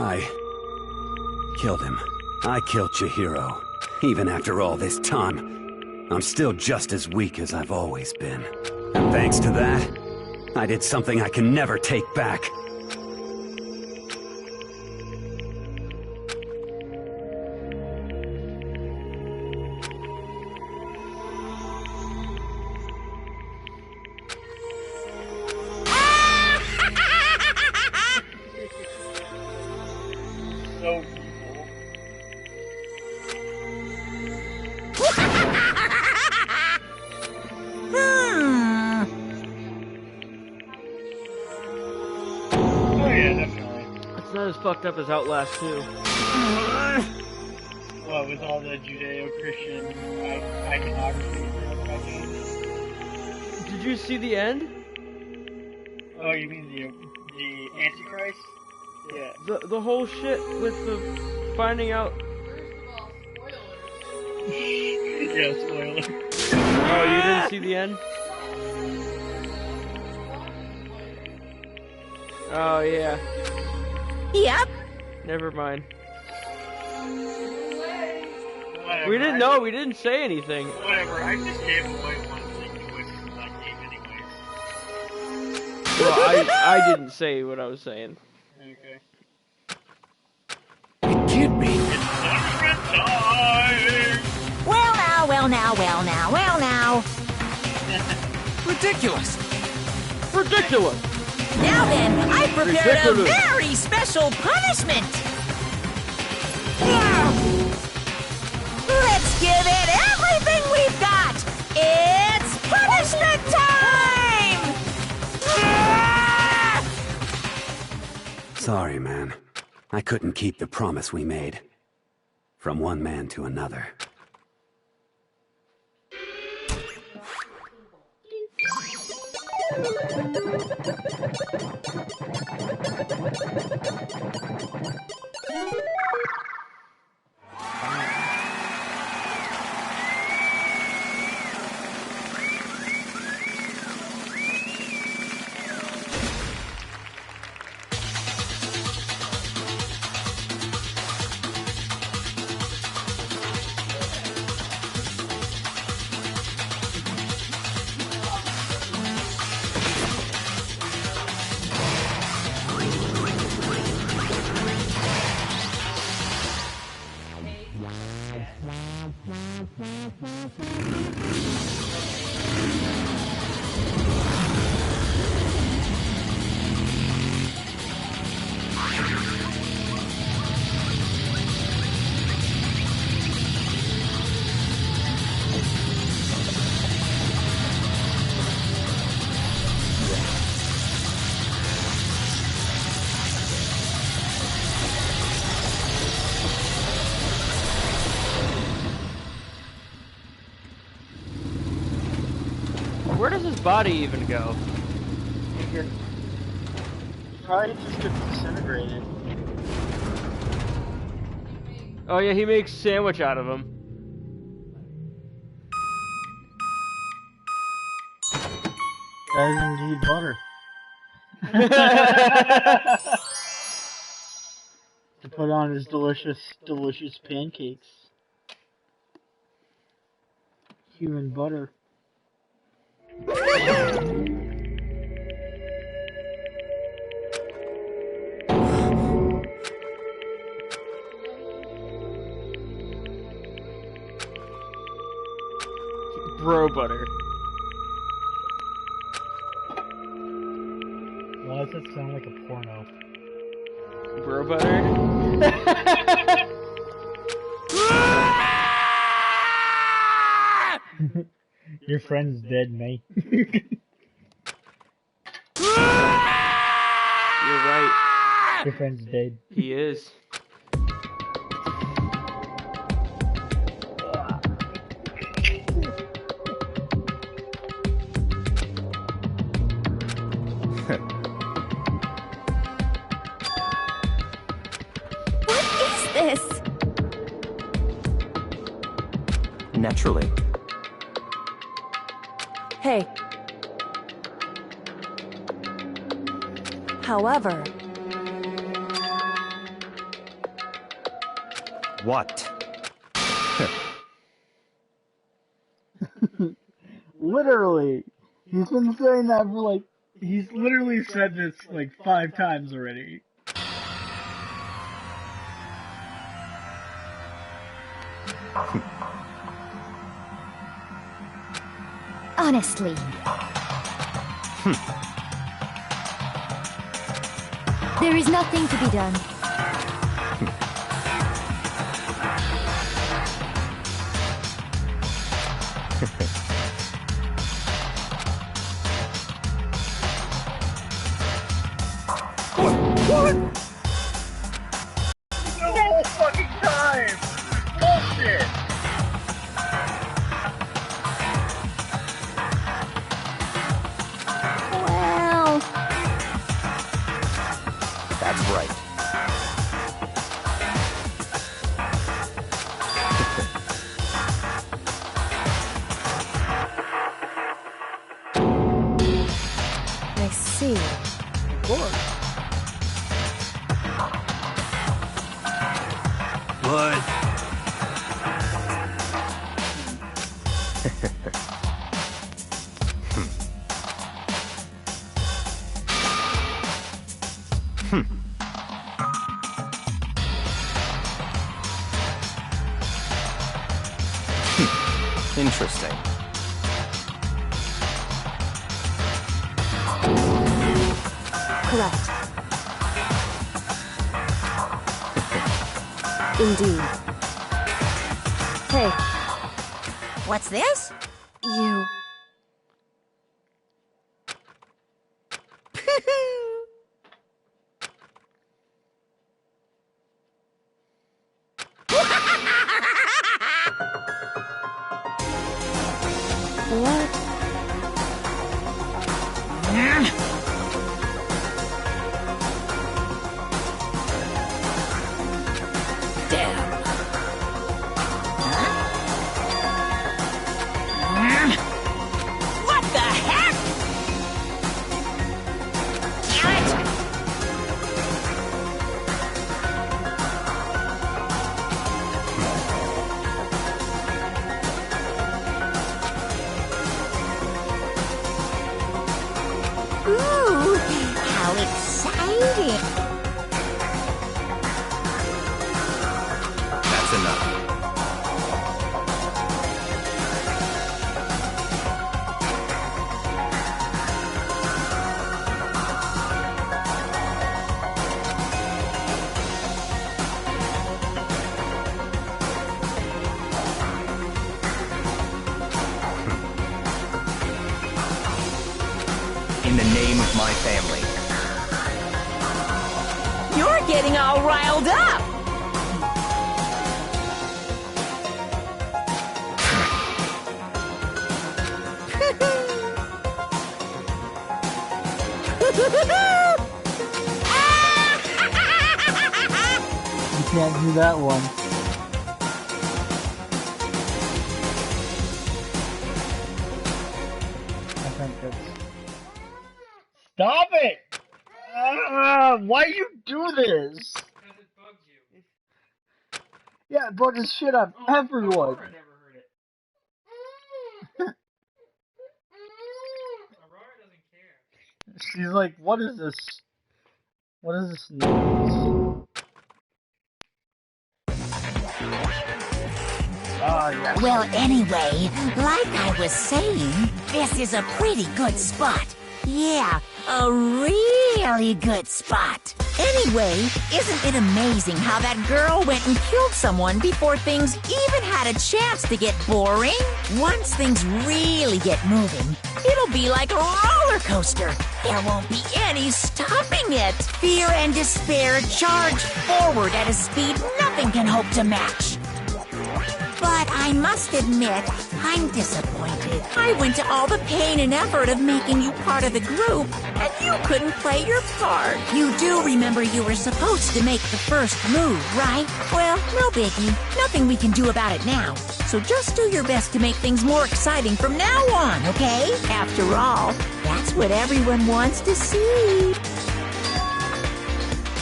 I killed him. I killed Chihiro. Even after all this time, I'm still just as weak as I've always been. And thanks to that, I did something I can never take back. So Oh yeah, definitely. It's not as fucked up as Outlast 2. Well, with all the Judeo-Christian iconography and that game. Did you see the end? Oh, you mean the Antichrist? Yeah. The whole shit with the finding out. Yeah, spoiler. Oh, you didn't see the end? Oh yeah. Yep. Never mind. Whatever, We didn't know. We didn't say anything. Whatever. I just gave away one thing to win that game anyways. Well, I didn't say what I was saying. Okay. Kid me. It's tournament time! Well now, well now, well now, well now. Ridiculous. Ridiculous. Now then, I prepared Ridiculous. a very special punishment. Let's give it everything we've got. It's punishment time! Sorry, man. I couldn't keep the promise we made. From one man to another. Where does his body even go? Probably just gets disintegrated. Oh yeah, he makes sandwich out of him. That is indeed butter. To put on his delicious, delicious pancakes. Human butter. Bro butter. Why does that sound like a porno? Bro butter? Your friend's dead, mate. You're right. Your friend's dead. He is. What is this? Naturally. Hey. However, What? Literally. He's been saying that for like... He's literally said this like 5 times already. Honestly. There is nothing to be done. What? No fucking time! Bullshit! Well... That's right. I see. Of course. What? Interesting. Correct. Indeed. Hey, What's this? you... What? Damn. What the heck? Damn it! Ooh, how exciting! That's enough. In the name of my family. You're getting all riled up! You can't do that one. I think that's... Stop it! Why you do this? Because it bugs you. Yeah, it bugs the shit out of everyone. Aurora never heard it. Aurora doesn't care. She's like, what is this? What is this noise? Ah, yes. Well, anyway, like I was saying, this is a pretty good spot. Yeah, a really good spot. Anyway, isn't it amazing how that girl went and killed someone before things even had a chance to get boring? Once things really get moving, it'll be like a roller coaster. There won't be any stopping it. Fear and despair charge forward at a speed nothing can hope to match. But I must admit, I'm disappointed. I went to all the pain and effort of making you part of the group, and you couldn't play your part. You do remember you were supposed to make the first move, right? Well, no biggie. Nothing we can do about it now. So just do your best to make things more exciting from now on, okay? After all, that's what everyone wants to see.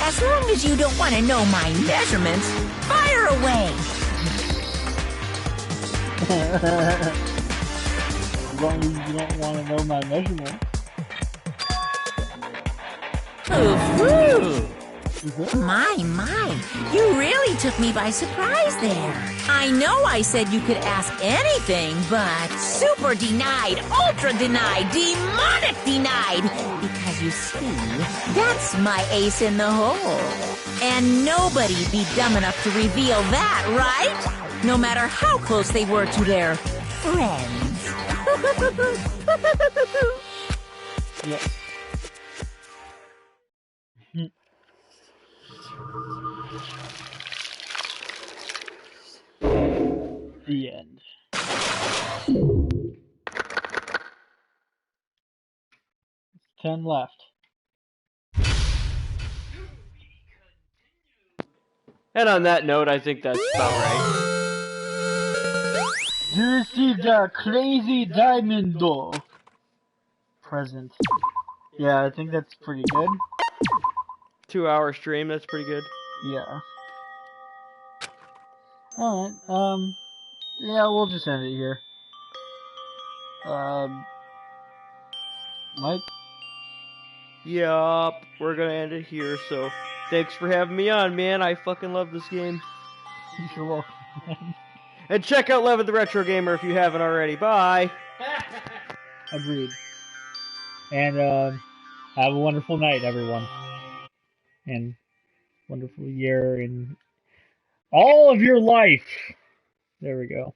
As long as you don't want to know my measurements, fire away! As long as you don't want to know my measurement. My, you really took me by surprise there. I know I said you could ask anything, but super denied, ultra denied, demonic denied. Because you see, that's my ace in the hole. And nobody'd be dumb enough to reveal that, right? No matter how close they were to their friends. Yeah. The end. It's 10 left. And on that note, I think that's about right. Do you see the crazy diamond door? Present. Yeah, I think that's pretty good. 2-hour stream, that's pretty good. Yeah. Alright, yeah, we'll just end it here. Mike? Yup, we're gonna end it here, so thanks for having me on, man. I fucking love this game. You're welcome. And check out Lev the Retro Gamer if you haven't already. Bye! Agreed. And, have a wonderful night, everyone. And wonderful year in all of your life. There we go.